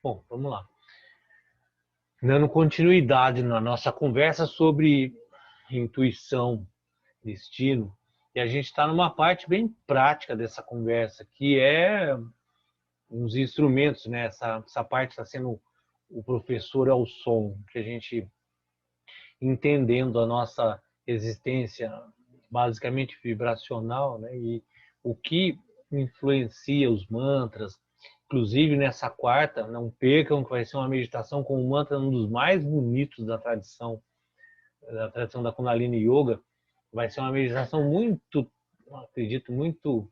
Bom, vamos lá. Dando continuidade na nossa conversa sobre intuição, destino, e a gente está numa parte bem prática dessa conversa, que é uns instrumentos, né? Essa parte está sendo o professor ao som, que a gente entendendo a nossa existência basicamente vibracional, né? E o que influencia os mantras, inclusive nessa quarta, não percam que vai ser uma meditação com um mantra um dos mais bonitos da tradição da Kundalini Yoga. Vai ser uma meditação muito, acredito, muito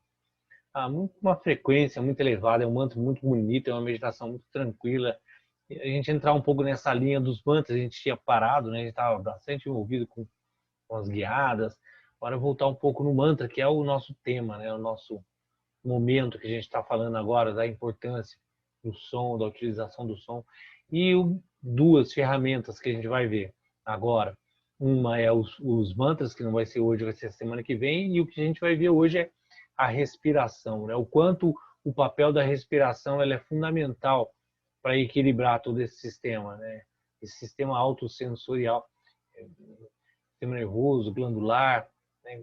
uma frequência muito elevada, é um mantra muito bonito, é uma meditação muito tranquila. E a gente entrar um pouco nessa linha dos mantras, a gente tinha parado, né? A gente estava bastante envolvido com as guiadas. Agora voltar um pouco no mantra, que é o nosso tema, né? O nosso momento que a gente está falando agora, da importância do som, da utilização do som. E duas ferramentas que a gente vai ver agora. Uma é os mantras, que não vai ser hoje, vai ser semana que vem, e o que a gente vai ver hoje é a respiração, né? O quanto o papel da respiração ela é fundamental para equilibrar todo esse sistema, né? Esse sistema autossensorial, sistema nervoso, glandular, né?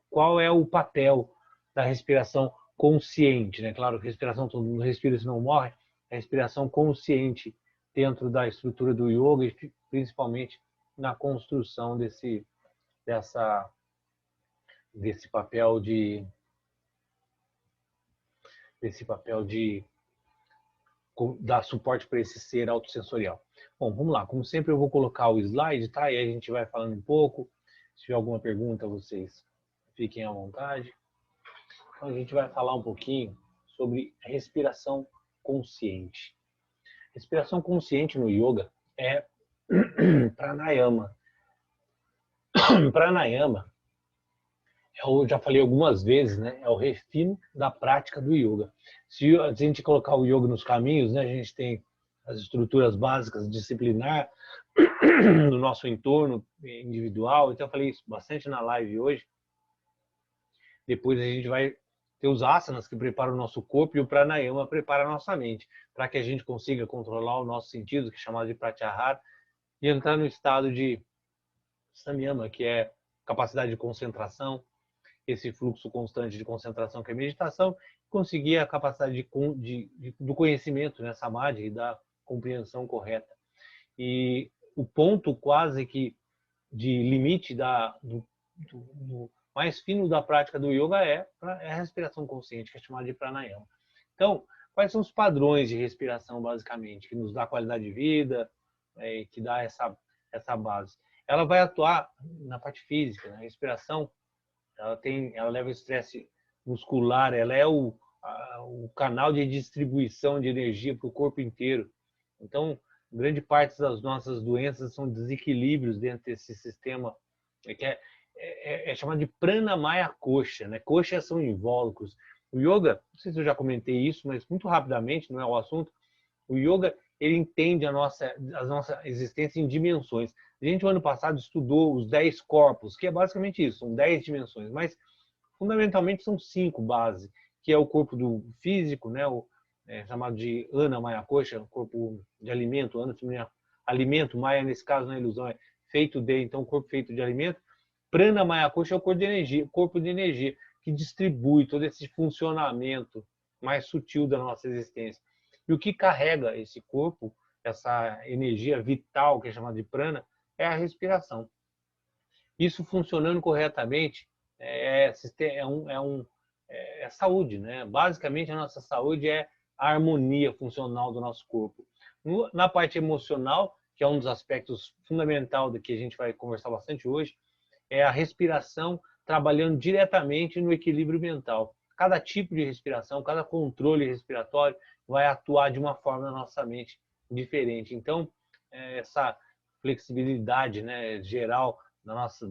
Qual é o papel da respiração consciente, né? Claro, respiração todo mundo respira se não morre, a respiração consciente dentro da estrutura do yoga e principalmente na construção desse papel de dar suporte para esse ser autossensorial. Bom, vamos lá. Como sempre, eu vou colocar o slide, tá? E aí a gente vai falando um pouco. Se tiver alguma pergunta, vocês fiquem à vontade. Então, a gente vai falar um pouquinho sobre respiração consciente. Respiração consciente no yoga é pranayama. Pranayama, eu já falei algumas vezes, né? É o refino da prática do yoga. Se a gente colocar o yoga nos caminhos, né? A gente tem as estruturas básicas disciplinar no nosso entorno individual. Então eu falei isso bastante na live hoje. Depois a gente vai ter os asanas que preparam o nosso corpo e o pranayama prepara a nossa mente, para que a gente consiga controlar o nosso sentido, que é chamado de pratyahara, e entrar no estado de samyama, que é capacidade de concentração, esse fluxo constante de concentração que é meditação, conseguir a capacidade do conhecimento, né, samadhi, da compreensão correta. E o ponto quase que de limite do mais fino da prática do yoga é a respiração consciente, que é chamada de pranayama. Então, quais são os padrões de respiração, basicamente, que nos dá qualidade de vida, que dá essa base? Ela vai atuar na parte física, na respiração. Ela leva o estresse muscular, ela é o canal de distribuição de energia para o corpo inteiro. Então, grande parte das nossas doenças são desequilíbrios dentro desse sistema que é chamado de pranamaya kosha, né? Kosha são invólucros. O yoga, não sei se eu já comentei isso, mas muito rapidamente, não é o assunto, o yoga ele entende a nossa existência em dimensões. A gente, no ano passado, estudou os 10 corpos, que é basicamente isso, são 10 dimensões, mas fundamentalmente são 5 bases, que é o corpo do físico, né, chamado de Ana Maya Kosha, o corpo de alimento, alimento, Maya nesse caso na ilusão é feito de, então corpo feito de alimento. Prana Maya Kosha é o corpo de energia, que distribui todo esse funcionamento mais sutil da nossa existência. E o que carrega esse corpo, essa energia vital, que é chamada de prana, é a respiração. Isso funcionando corretamente é saúde, né? Basicamente, a nossa saúde é a harmonia funcional do nosso corpo. Na parte emocional, que é um dos aspectos fundamentais do que a gente vai conversar bastante hoje, é a respiração trabalhando diretamente no equilíbrio mental. Cada tipo de respiração, cada controle respiratório vai atuar de uma forma na nossa mente diferente. Então, essa flexibilidade, né, geral da nossa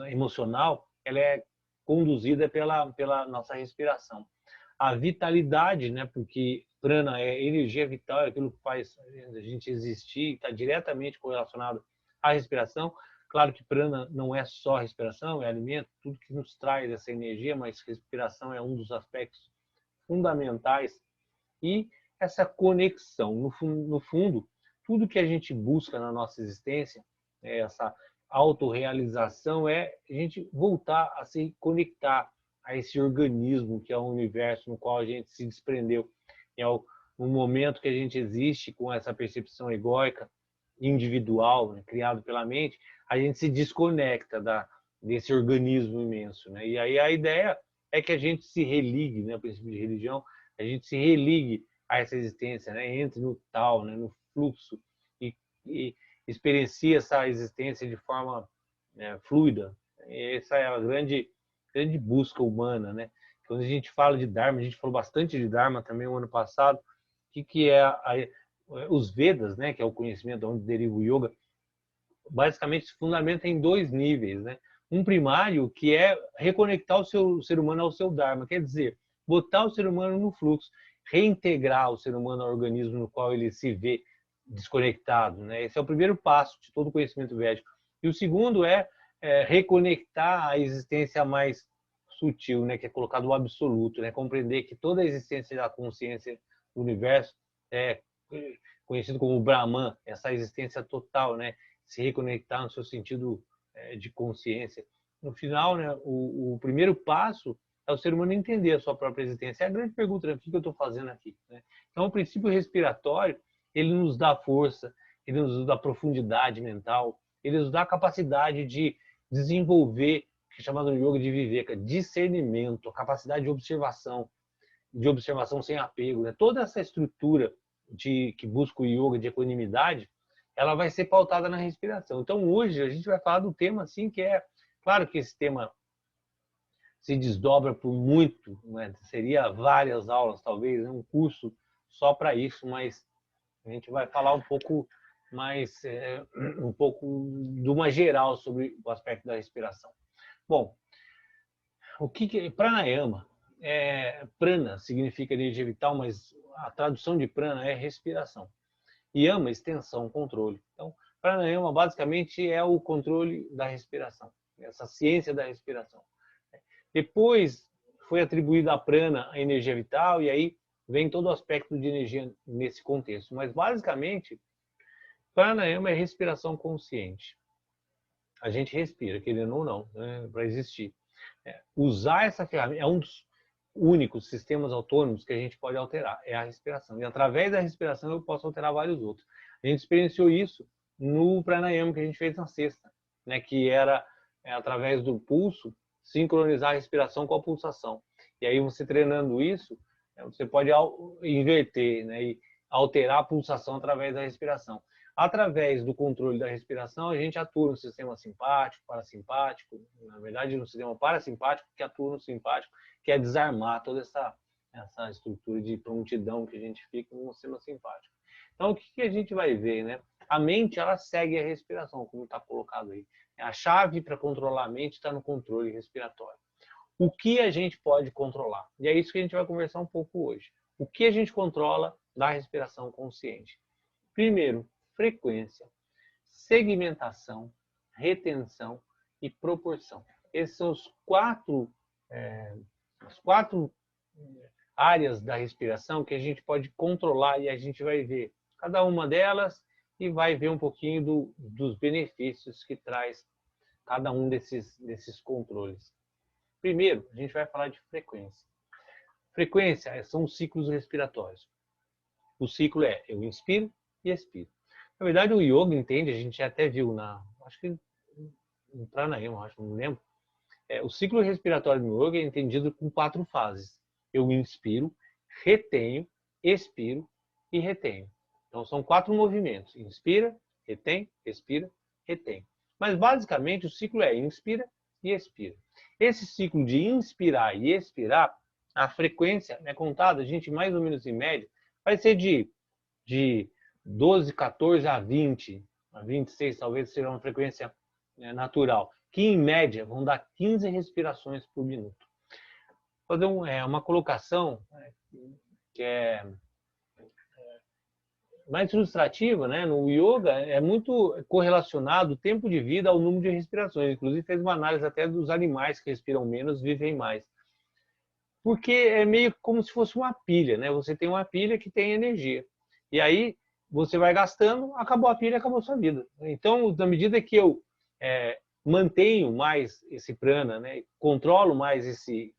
emocional, ela é conduzida pela nossa respiração. A vitalidade, né, porque prana é energia vital, é aquilo que faz a gente existir, está diretamente correlacionado à respiração. Claro que prana não é só respiração, é alimento, tudo que nos traz essa energia, mas respiração é um dos aspectos fundamentais. E essa conexão. No fundo, tudo que a gente busca na nossa existência, essa autorrealização, é a gente voltar a se conectar a esse organismo que é o universo no qual a gente se desprendeu. No momento que a gente existe com essa percepção egóica, individual, né, criado pela mente, a gente se desconecta desse organismo imenso, né? E aí a ideia é que a gente se religue, né, o princípio de religião, a gente se religue a essa existência, né, entre no tal, né, no fluxo, e experiencie essa existência de forma, né, fluida. E essa é a grande busca humana, né? Quando a gente fala de Dharma, a gente falou bastante de Dharma também no ano passado. O que é os Vedas, né, que é o conhecimento onde deriva o Yoga, basicamente se fundamenta em dois níveis, né? Um primário, que é reconectar o ser humano ao seu Dharma, quer dizer, botar o ser humano no fluxo, reintegrar o ser humano ao organismo no qual ele se vê desconectado, né? Esse é o primeiro passo de todo o conhecimento védico. E o segundo é reconectar a existência mais sutil, né, que é colocado o absoluto, né? Compreender que toda a existência da consciência do universo é conhecido como Brahman, essa existência total, né? Se reconectar no seu sentido de consciência. No final, né, o primeiro passo é o ser humano entender a sua própria existência. É a grande pergunta, né? O que eu estou fazendo aqui? Né? Então, o princípio respiratório, ele nos dá força, ele nos dá profundidade mental, ele nos dá a capacidade de desenvolver, que é chamado no yoga de viveka, discernimento, a capacidade de observação sem apego. Né? Toda essa estrutura que busca o yoga de equanimidade, ela vai ser pautada na respiração. Então, hoje, a gente vai falar do tema assim, que é... Claro que esse tema se desdobra por muito, né? Seria várias aulas, talvez, né? Um curso só para isso, mas a gente vai falar um pouco mais, um pouco de uma geral sobre o aspecto da respiração. Bom, o que é pranayama? Prana significa energia vital, mas a tradução de prana é respiração. Yama, extensão, controle. Então, pranayama basicamente é o controle da respiração, essa ciência da respiração. Depois foi atribuída à prana a energia vital, e aí vem todo o aspecto de energia nesse contexto. Mas, basicamente, pranayama é respiração consciente. A gente respira, querendo ou não, né, para existir. Usar essa ferramenta é um dos únicos sistemas autônomos que a gente pode alterar, é a respiração. E através da respiração eu posso alterar vários outros. A gente experienciou isso no pranayama que a gente fez na sexta, né, que era através do pulso, sincronizar a respiração com a pulsação. E aí você treinando isso, você pode inverter, né, e alterar a pulsação através da respiração. Através do controle da respiração, a gente atua no sistema simpático, parasimpático, na verdade no sistema parasimpático, que atua no simpático, que é desarmar toda essa estrutura de prontidão que a gente fica no sistema simpático. Então, o que a gente vai ver, né? A mente, ela segue a respiração, como está colocado aí. A chave para controlar a mente está no controle respiratório. O que a gente pode controlar? E é isso que a gente vai conversar um pouco hoje. O que a gente controla da respiração consciente? Primeiro, frequência, segmentação, retenção e proporção. Esses são as quatro áreas da respiração que a gente pode controlar, e a gente vai ver cada uma delas e vai ver um pouquinho dos benefícios que traz cada um desses controles. Primeiro, a gente vai falar de frequência. Frequência são os ciclos respiratórios. O ciclo é eu inspiro e expiro. Na verdade, o yoga entende, a gente até viu acho que no pranayama, não lembro. O ciclo respiratório no yoga é entendido com 4 fases. Eu inspiro, retenho, expiro e retenho. Então, são 4 movimentos. Inspira, retém, expira, retém. Mas, basicamente, o ciclo é inspira e expira. Esse ciclo de inspirar e expirar, a frequência é contada, a gente mais ou menos em média, vai ser de 12, 14 a 20, a 26 talvez seja uma frequência natural, que em média vão dar 15 respirações por minuto. Vou fazer uma colocação que é mais ilustrativa, né? No yoga é muito correlacionado o tempo de vida ao número de respirações. Inclusive fez uma análise até dos animais que respiram menos vivem mais. Porque é meio como se fosse uma pilha, né? Você tem uma pilha que tem energia. E aí você vai gastando, acabou a pilha, acabou a sua vida. Então, na medida que eu mantenho mais esse prana, né? Controlo mais esse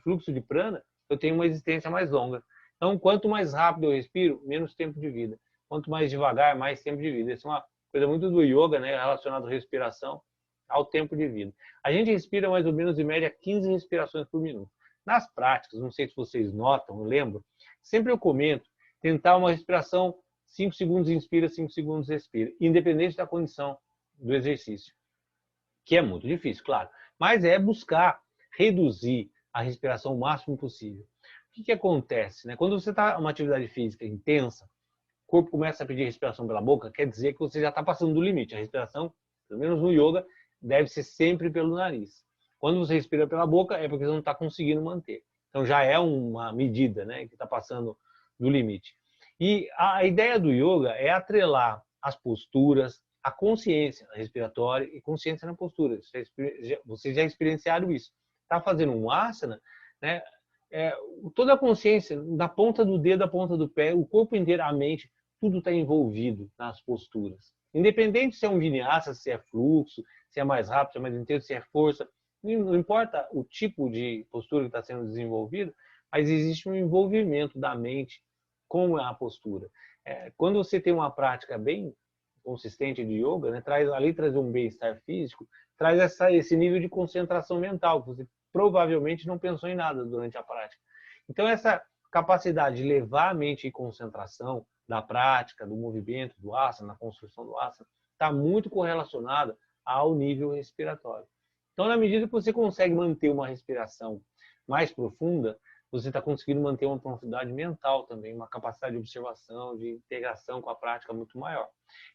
fluxo de prana, eu tenho uma existência mais longa. Então, quanto mais rápido eu respiro, menos tempo de vida. Quanto mais devagar, mais tempo de vida. Isso é uma coisa muito do yoga, né? Relacionado à respiração, ao tempo de vida. A gente respira mais ou menos, em média, 15 respirações por minuto. Nas práticas, não sei se vocês notam, eu lembro, sempre eu comento, tentar uma respiração 5 segundos inspira, 5 segundos expira, independente da condição do exercício, que é muito difícil, claro, mas é buscar reduzir a respiração o máximo possível. O que acontece, né? Quando você está em uma atividade física intensa, o corpo começa a pedir respiração pela boca, quer dizer que você já está passando do limite. A respiração, pelo menos no yoga, deve ser sempre pelo nariz. Quando você respira pela boca, é porque você não está conseguindo manter. Então já é uma medida, né, que está passando do limite. E a ideia do yoga é atrelar as posturas, a consciência respiratória e consciência na postura. Vocês já experienciaram isso. Está fazendo um asana, né? Toda a consciência, da ponta do dedo à ponta do pé, o corpo inteiro, a mente, tudo está envolvido nas posturas. Independente se é um vinyasa, se é fluxo, se é mais rápido, se é mais intenso, se é força, não importa o tipo de postura que está sendo desenvolvido, mas existe um envolvimento da mente com a postura. Quando você tem uma prática bem consistente de yoga, né, além de trazer um bem-estar físico, traz esse nível de concentração mental, que você provavelmente não pensou em nada durante a prática. Então, essa capacidade de levar a mente em concentração da prática, do movimento, do asana, na construção do asana, está muito correlacionada ao nível respiratório. Então, na medida que você consegue manter uma respiração mais profunda, você está conseguindo manter uma profundidade mental também, uma capacidade de observação, de integração com a prática muito maior.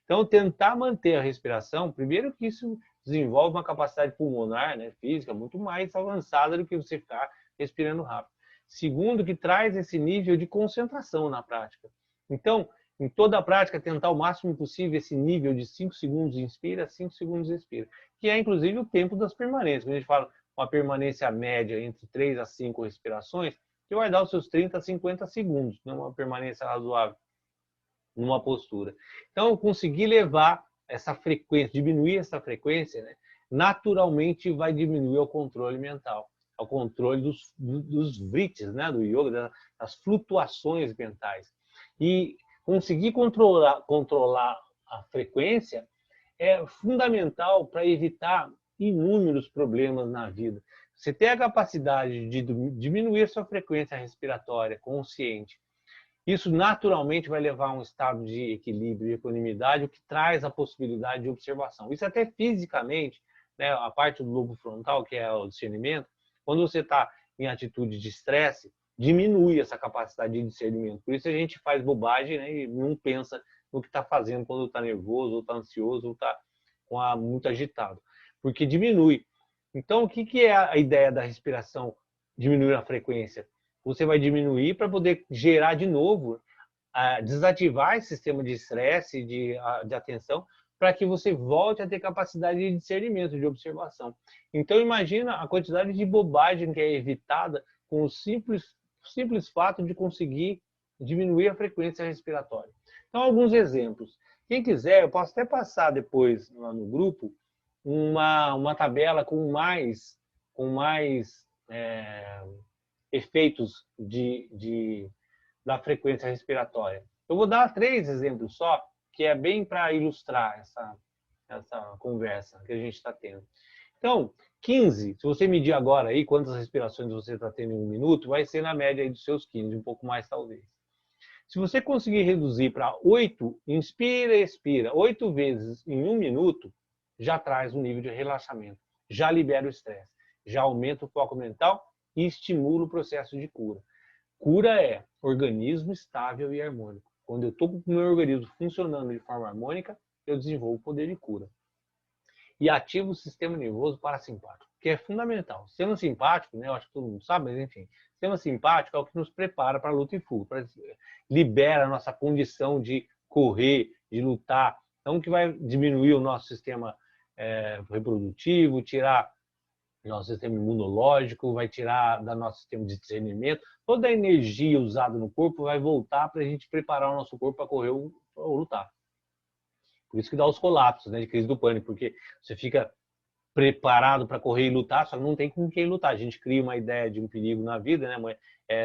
Então, tentar manter a respiração, primeiro que isso desenvolve uma capacidade pulmonar, né, física, muito mais avançada do que você ficar respirando rápido. Segundo, que traz esse nível de concentração na prática. Então, em toda a prática, tentar o máximo possível esse nível de 5 segundos inspira, 5 segundos expira, que é inclusive o tempo das permanências. Quando a gente fala uma permanência média entre 3 a 5 respirações, que vai dar os seus 30 a 50 segundos, né, uma permanência razoável numa postura. Então, conseguir levar essa frequência, diminuir essa frequência, né, naturalmente vai diminuir o controle mental, o controle dos vritis, né, do yoga, das flutuações mentais. E conseguir controlar a frequência é fundamental para evitar inúmeros problemas na vida. Você ter a capacidade de diminuir a sua frequência respiratória consciente, isso naturalmente vai levar a um estado de equilíbrio e equanimidade, o que traz a possibilidade de observação. Isso até fisicamente, né, a parte do lobo frontal, que é o discernimento, quando você está em atitude de estresse, diminui essa capacidade de discernimento. Por isso a gente faz bobagem, né, e não pensa no que está fazendo quando está nervoso, ou está ansioso, ou está muito agitado. Porque diminui. Então, o que é a ideia da respiração? Diminuir a frequência. Você vai diminuir para poder gerar de novo, desativar esse sistema de estresse, de atenção, para que você volte a ter capacidade de discernimento, de observação. Então, imagina a quantidade de bobagem que é evitada com o simples fato de conseguir diminuir a frequência respiratória. Então, alguns exemplos. Quem quiser, eu posso até passar depois lá no grupo uma tabela com mais efeitos da frequência respiratória. Eu vou dar 3 exemplos só, que é bem para ilustrar essa conversa que a gente está tendo. Então, 15, se você medir agora aí quantas respirações você está tendo em 1 minuto, vai ser na média aí dos seus 15, um pouco mais talvez. Se você conseguir reduzir para 8, inspira e expira, 8 vezes em 1 minuto, já traz um nível de relaxamento, já libera o estresse, já aumenta o foco mental e estimula o processo de cura. Cura é organismo estável e harmônico. Quando eu estou com o meu organismo funcionando de forma harmônica, eu desenvolvo o poder de cura. E ativo o sistema nervoso parasimpático, que é fundamental. O sistema simpático, né, eu acho que todo mundo sabe, mas enfim, o sistema simpático é o que nos prepara para a luta e fuga, libera a nossa condição de correr, de lutar. Então, que vai diminuir o nosso sistema reprodutivo, tirar nosso sistema imunológico, vai tirar do nosso sistema de discernimento. Toda a energia usada no corpo vai voltar para a gente preparar o nosso corpo para correr ou lutar. Por isso que dá os colapsos, né, de crise do pânico, porque você fica preparado para correr e lutar, só não tem com quem lutar. A gente cria uma ideia de um perigo na vida, né?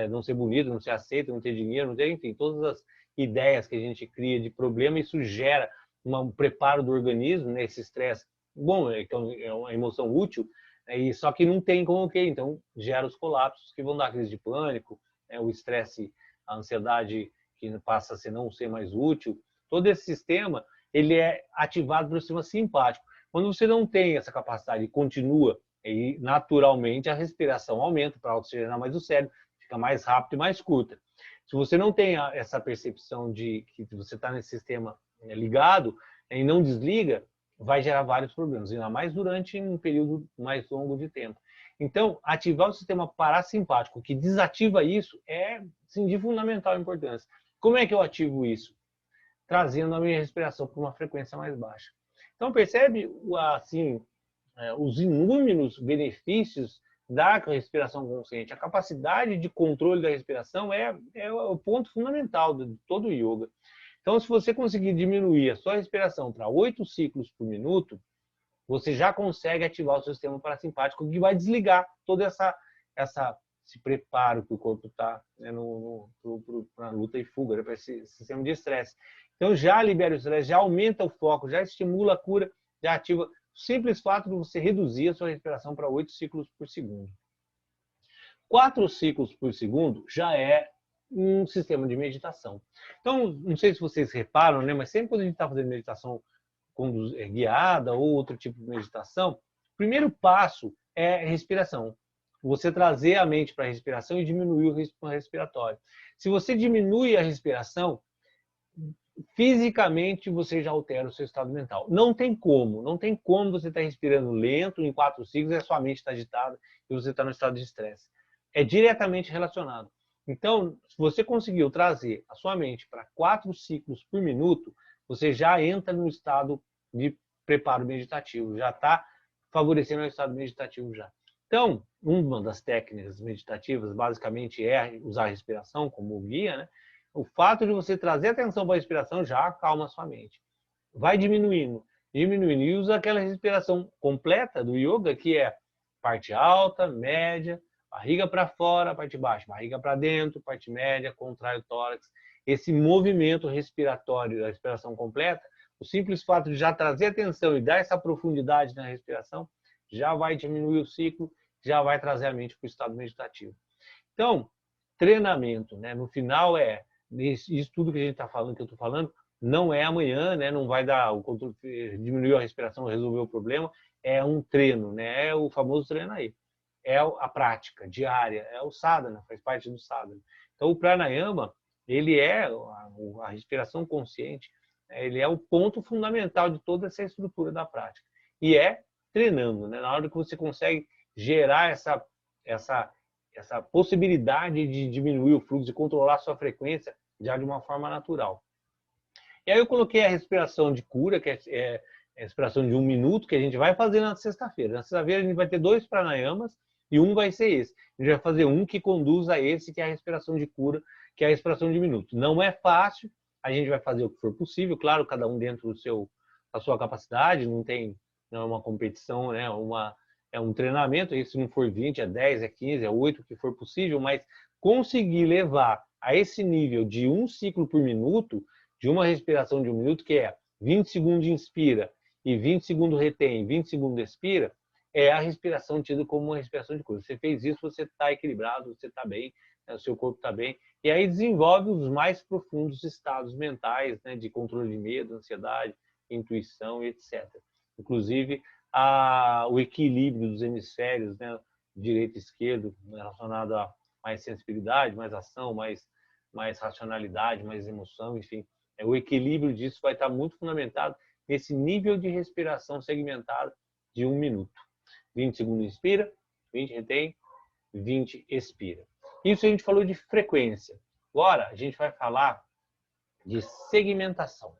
Não ser bonito, não ser aceito, não ter dinheiro, não ter, enfim, todas as ideias que a gente cria de problema, isso gera um preparo do organismo, né? Esse estresse, bom, é uma emoção útil, e só que não tem como que, então gera os colapsos que vão dar crise de pânico, o estresse, a ansiedade que passa a não ser mais útil. Todo esse sistema, ele é ativado pelo sistema simpático. Quando você não tem essa capacidade e continua, e naturalmente a respiração aumenta para oxigenar mais o cérebro, fica mais rápido e mais curta. Se você não tem essa percepção de que você está nesse sistema ligado e não desliga, vai gerar vários problemas, ainda mais durante um período mais longo de tempo. Então, ativar o sistema parasimpático, que desativa isso, é sim, de fundamental importância. Como é que eu ativo isso? Trazendo a minha respiração para uma frequência mais baixa. Então, percebe assim, os inúmeros benefícios da respiração consciente. A capacidade de controle da respiração é o ponto fundamental de todo o yoga. Então, se você conseguir diminuir a sua respiração para 8 ciclos por minuto, você já consegue ativar o seu sistema parasimpático, que vai desligar todo esse preparo que o corpo está, né, para luta e fuga, né, para esse sistema de estresse. Então, já libera o estresse, já aumenta o foco, já estimula a cura, já ativa. O simples fato de você reduzir a sua respiração para 8 ciclos por segundo. 4 ciclos por segundo já é um sistema de meditação. Então, não sei se vocês reparam, né, mas sempre quando a gente está fazendo meditação guiada ou outro tipo de meditação, o primeiro passo é a respiração. Você trazer a mente para a respiração e diminuir o ritmo respiratório. Se você diminui a respiração, fisicamente você já altera o seu estado mental. Não tem como você estar respirando lento em 4 ciclos e a sua mente está agitada e você está no estado de estresse. É diretamente relacionado. Então, se você conseguiu trazer a sua mente para 4 ciclos por minuto, você já entra no estado de preparo meditativo, já está favorecendo o estado meditativo já. Então, uma das técnicas meditativas basicamente é usar a respiração como guia, né? O fato de você trazer atenção para a respiração já acalma a sua mente. Vai diminuindo. E usa aquela respiração completa do yoga, que é parte alta, média, barriga para fora, parte baixa, barriga para dentro, parte média, contrai o tórax. Esse movimento respiratório da respiração completa, o simples fato de já trazer atenção e dar essa profundidade na respiração, já vai diminuir o ciclo, já vai trazer a mente para o estado meditativo. Então, treinamento, né? No final isso tudo que a gente está falando, que eu estou falando, não é amanhã, né? Não vai dar o controle, diminuir a respiração, resolver o problema. É um treino, né? É o famoso treino aí. É a prática diária, é o sadhana, faz parte do sadhana. Então, o pranayama, ele é a respiração consciente, ele é o ponto fundamental de toda essa estrutura da prática. E é treinando, né? Na hora que você consegue gerar essa possibilidade de diminuir o fluxo, de controlar a sua frequência já de uma forma natural. E aí eu coloquei a respiração de cura, que é a respiração de 1 minuto, que a gente vai fazer na sexta-feira. Na sexta-feira a gente vai ter 2 pranayamas e um vai ser esse. A gente vai fazer um que conduz a esse, que é a respiração de cura, que é a respiração de 1 minuto. Não é fácil, a gente vai fazer o que for possível, claro, cada um dentro da sua capacidade, não é uma competição, né? É um treinamento, e se não for 20, é 10, é 15, é 8, o que for possível, mas conseguir levar a esse nível de 1 ciclo por minuto, de uma respiração de 1 minuto, que é 20 segundos inspira e 20 segundos retém, 20 segundos expira, é a respiração tida como uma respiração de cura. Você fez isso, você está equilibrado, você está bem, né? O seu corpo está bem, e aí desenvolve os mais profundos estados mentais, né? De controle de medo, ansiedade, intuição, etc. Inclusive, o equilíbrio dos hemisférios, né? Direito e esquerdo, relacionado a mais sensibilidade, mais ação, mais racionalidade, mais emoção, enfim. O equilíbrio disso vai estar muito fundamentado nesse nível de respiração segmentada de 1 minuto. 20 segundos inspira, 20 retém, 20 expira. Isso a gente falou de frequência. Agora a gente vai falar de segmentação.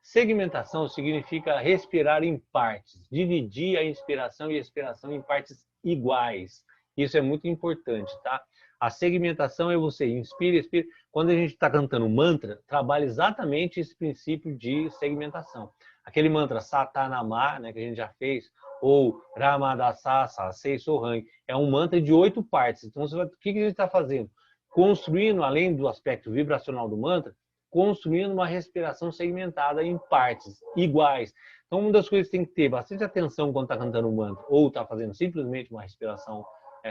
Segmentação significa respirar em partes, dividir a inspiração e a expiração em partes iguais. Isso é muito importante, tá? A segmentação é você inspira, expira. Quando a gente está cantando mantra, trabalha exatamente esse princípio de segmentação. Aquele mantra Satanama, né, que a gente já fez, ou Ramadasa, Sasei Sohang, é um mantra de 8 partes. Então, o que a gente está fazendo? Construindo, além do aspecto vibracional do mantra, construindo uma respiração segmentada em partes iguais. Então, uma das coisas que tem que ter bastante atenção quando está cantando um mantra ou está fazendo simplesmente uma respiração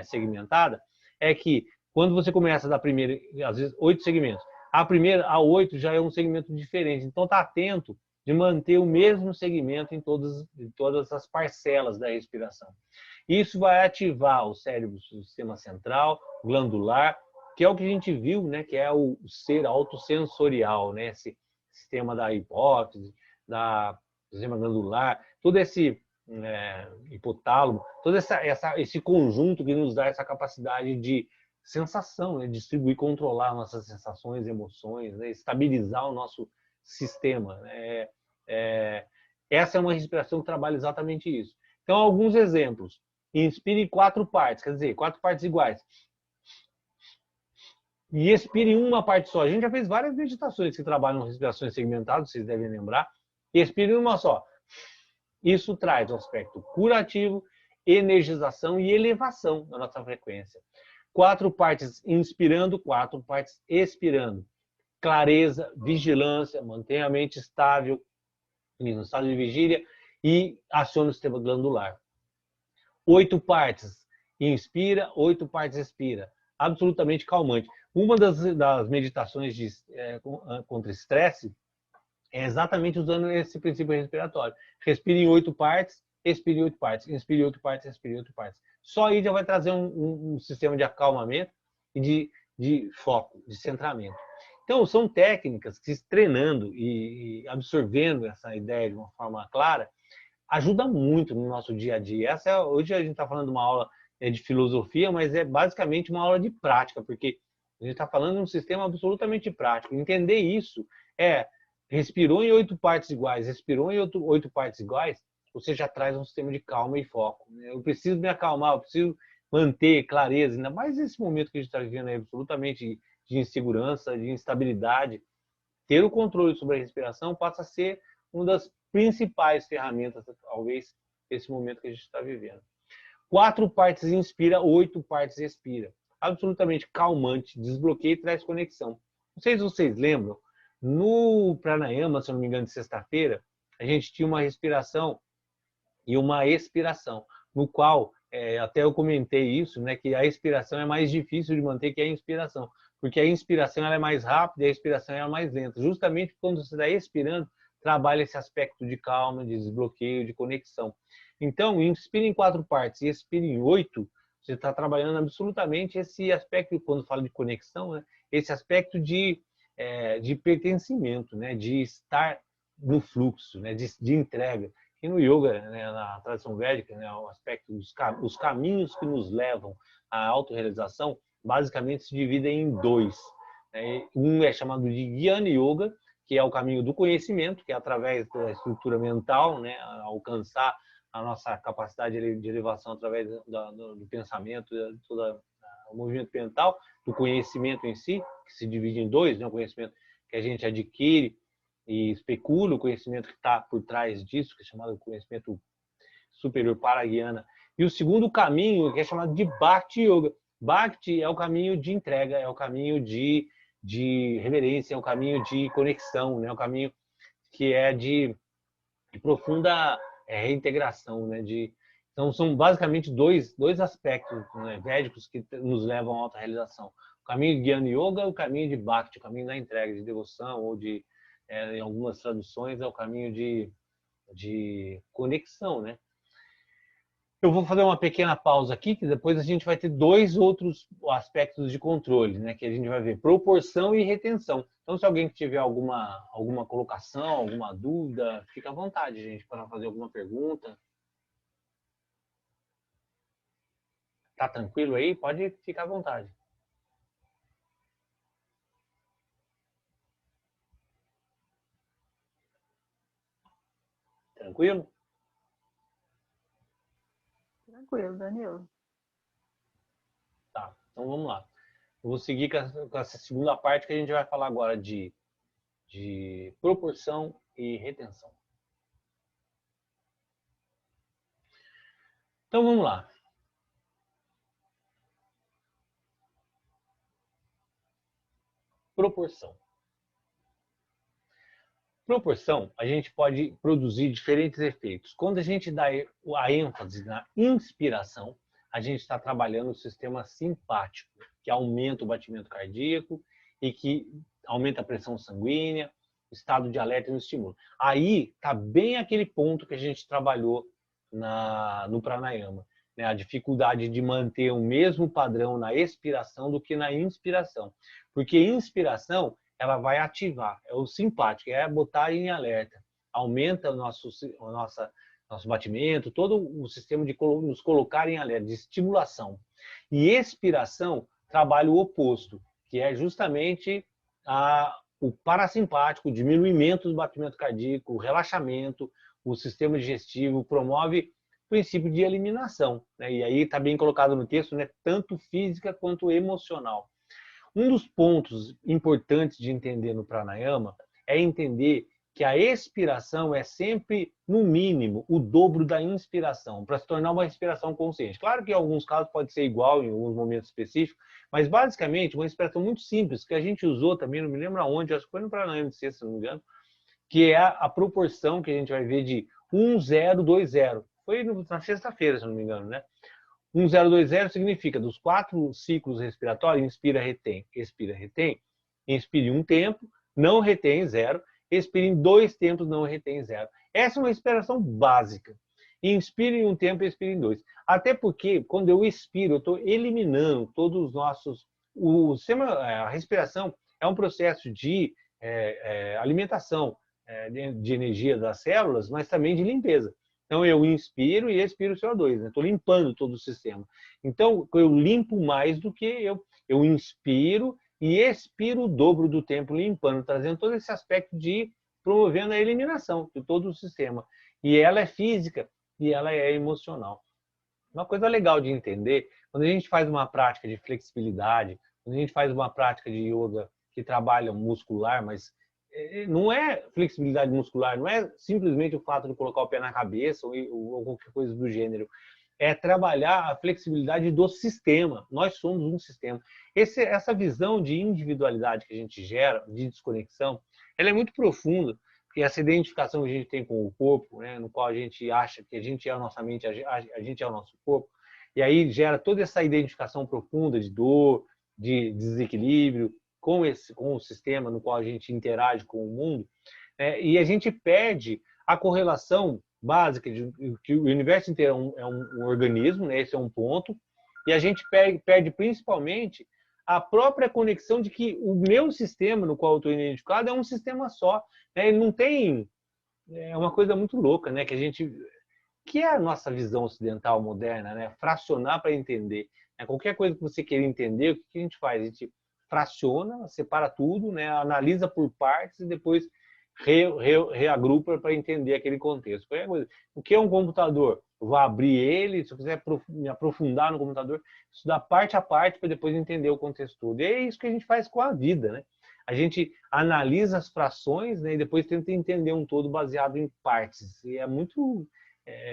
segmentada, é que quando você começa da primeira, às vezes, 8 segmentos, a primeira a 8 já é um segmento diferente. Então, está atento de manter o mesmo segmento em todas as parcelas da respiração. Isso vai ativar o cérebro, o sistema central, glandular, que é o que a gente viu, né, que é o ser autossensorial, né, esse sistema da hipófise, do sistema glandular, todo esse hipotálamo, todo esse conjunto que nos dá essa capacidade de sensação, né, distribuir, controlar nossas sensações, emoções, né, estabilizar o nosso sistema. Né. Essa é uma respiração que trabalha exatamente isso. Então, alguns exemplos. Inspire em 4 partes, quer dizer, 4 partes iguais. E expire em uma parte só. A gente já fez várias meditações que trabalham respirações segmentadas, vocês devem lembrar. E expire em uma só. Isso traz um aspecto curativo, energização e elevação da nossa frequência. 4 partes inspirando, 4 partes expirando. Clareza, vigilância, mantenha a mente estável, no estado de vigília e aciona o sistema glandular. 8 partes inspira, 8 partes expira. Absolutamente calmante. Uma das meditações contra estresse é exatamente usando esse princípio respiratório. Respire em 8 partes, expire em 8 partes, inspire em 8 partes, expire em 8 partes. Só aí já vai trazer um sistema de acalmamento e de foco, de centramento. Então, são técnicas que, treinando e absorvendo essa ideia de uma forma clara, ajuda muito no nosso dia a dia. Hoje a gente está falando de uma aula de filosofia, mas é basicamente uma aula de prática, porque a gente está falando de um sistema absolutamente prático. Entender isso respirou em 8 partes iguais, respirou em 8 partes iguais, você já traz um sistema de calma e foco. Eu preciso me acalmar, eu preciso manter clareza, ainda mais nesse momento que a gente está vivendo aí, absolutamente de insegurança, de instabilidade. Ter o controle sobre a respiração passa a ser uma das principais ferramentas, talvez, desse momento que a gente está vivendo. 4 partes inspira, 8 partes expira. Absolutamente calmante, desbloqueia e traz conexão. Não sei se vocês lembram, no pranayama, se eu não me engano, de sexta-feira, a gente tinha uma respiração e uma expiração, no qual, até eu comentei isso, né, que a expiração é mais difícil de manter que a inspiração, porque a inspiração ela é mais rápida e a expiração é mais lenta. Justamente quando você está expirando, trabalha esse aspecto de calma, de desbloqueio, de conexão. Então, inspire em 4 partes e expire em 8, você está trabalhando absolutamente esse aspecto, quando fala de conexão, né, esse aspecto de pertencimento, né, de estar no fluxo, né, de entrega. E no yoga, né, na tradição védica, né, o aspecto os caminhos que nos levam à autorrealização, basicamente se dividem em 2. Um é chamado de Jnana Yoga, que é o caminho do conhecimento, que é através da estrutura mental, né, alcançar a nossa capacidade de elevação através do pensamento, de todo o movimento mental, do conhecimento em si, que se divide em 2, né, o conhecimento que a gente adquire e especula, o conhecimento que está por trás disso, que é chamado conhecimento superior paraguiana. E o segundo caminho, que é chamado de Bhakti Yoga. Bhakti é o caminho de entrega, é o caminho de reverência, é o caminho de conexão, né? É o caminho que é de profunda reintegração. Né? Então, são basicamente dois aspectos, né, védicos que nos levam à autorrealização. O caminho de Jnana Yoga e o caminho de Bhakti, o caminho da entrega, de devoção, ou em algumas traduções, é o caminho de conexão, né? Eu vou fazer uma pequena pausa aqui, que depois a gente vai ter 2 outros aspectos de controle, né? Que a gente vai ver proporção e retenção. Então, se alguém tiver alguma colocação, alguma dúvida, fica à vontade, gente, para fazer alguma pergunta. Tá tranquilo aí? Pode ficar à vontade. Tranquilo? Tranquilo, Danilo. Tá, então vamos lá. Eu vou seguir com essa segunda parte que a gente vai falar agora de proporção e retenção. Então vamos lá. Proporção. Proporção, a gente pode produzir diferentes efeitos. Quando a gente dá a ênfase na inspiração, a gente está trabalhando o sistema simpático, que aumenta o batimento cardíaco e que aumenta a pressão sanguínea, estado de alerta e no estímulo. Aí está bem aquele ponto que a gente trabalhou no pranayama, né? A dificuldade de manter o mesmo padrão na expiração do que na inspiração. Porque inspiração ela vai ativar, é o simpático, é botar em alerta, aumenta o nosso batimento, todo o sistema de nos colocar em alerta, de estimulação. E expiração trabalha o oposto, que é justamente o parasimpático, o diminuimento do batimento cardíaco, o relaxamento, o sistema digestivo, promove o princípio de eliminação, né? E aí está bem colocado no texto, né? Tanto física quanto emocional. Um dos pontos importantes de entender no pranayama é entender que a expiração é sempre, no mínimo, o dobro da inspiração, para se tornar uma respiração consciente. Claro que em alguns casos pode ser igual em alguns momentos específicos, mas basicamente uma respiração muito simples, que a gente usou também, não me lembro aonde, acho que foi no pranayama de sexta, se não me engano, que é a proporção que a gente vai ver de 1-0-2-0. Foi na sexta-feira, se não me engano, né? 1-0-2-0 significa dos 4 ciclos respiratórios, inspira, retém, inspire um tempo, não retém 0, expire em 2 tempos, não retém 0. Essa é uma respiração básica. Inspire em um tempo e expire em 2. Até porque, quando eu expiro, eu estou eliminando todos os nossos... A respiração é um processo de alimentação de energia das células, mas também de limpeza. Então, eu inspiro e expiro CO2, né? Estou limpando todo o sistema. Então, eu limpo mais do que eu inspiro e expiro o dobro do tempo limpando, trazendo todo esse aspecto de promovendo a eliminação de todo o sistema. E ela é física e ela é emocional. Uma coisa legal de entender, quando a gente faz uma prática de flexibilidade, quando a gente faz uma prática de yoga que trabalha muscular, mas não é flexibilidade muscular, não é simplesmente o fato de colocar o pé na cabeça ou qualquer coisa do gênero. É trabalhar a flexibilidade do sistema. Nós somos um sistema. Essa visão de individualidade que a gente gera, de desconexão, ela é muito profunda, porque essa identificação que a gente tem com o corpo, né, no qual a gente acha que a gente é a nossa mente, a gente é o nosso corpo, e aí gera toda essa identificação profunda de dor, de desequilíbrio, com o sistema no qual a gente interage com o mundo, e a gente perde a correlação básica de que o universo inteiro é um organismo, né? Esse é um ponto, e a gente perde principalmente a própria conexão de que o meu sistema no qual eu estou identificado é um sistema só, né? Ele não tem... É uma coisa muito louca, né? Que é a nossa visão ocidental moderna, né? Fracionar para entender. Qualquer coisa que você queira entender, o que a gente faz? A gente fraciona, separa tudo, né? Analisa por partes e depois reagrupa para entender aquele contexto. O que é um computador? Eu vou abrir ele, se eu quiser me aprofundar no computador, estudar parte a parte para depois entender o contexto todo. E é isso que a gente faz com a vida, né? A gente analisa as frações, né, e depois tenta entender um todo baseado em partes. E é muito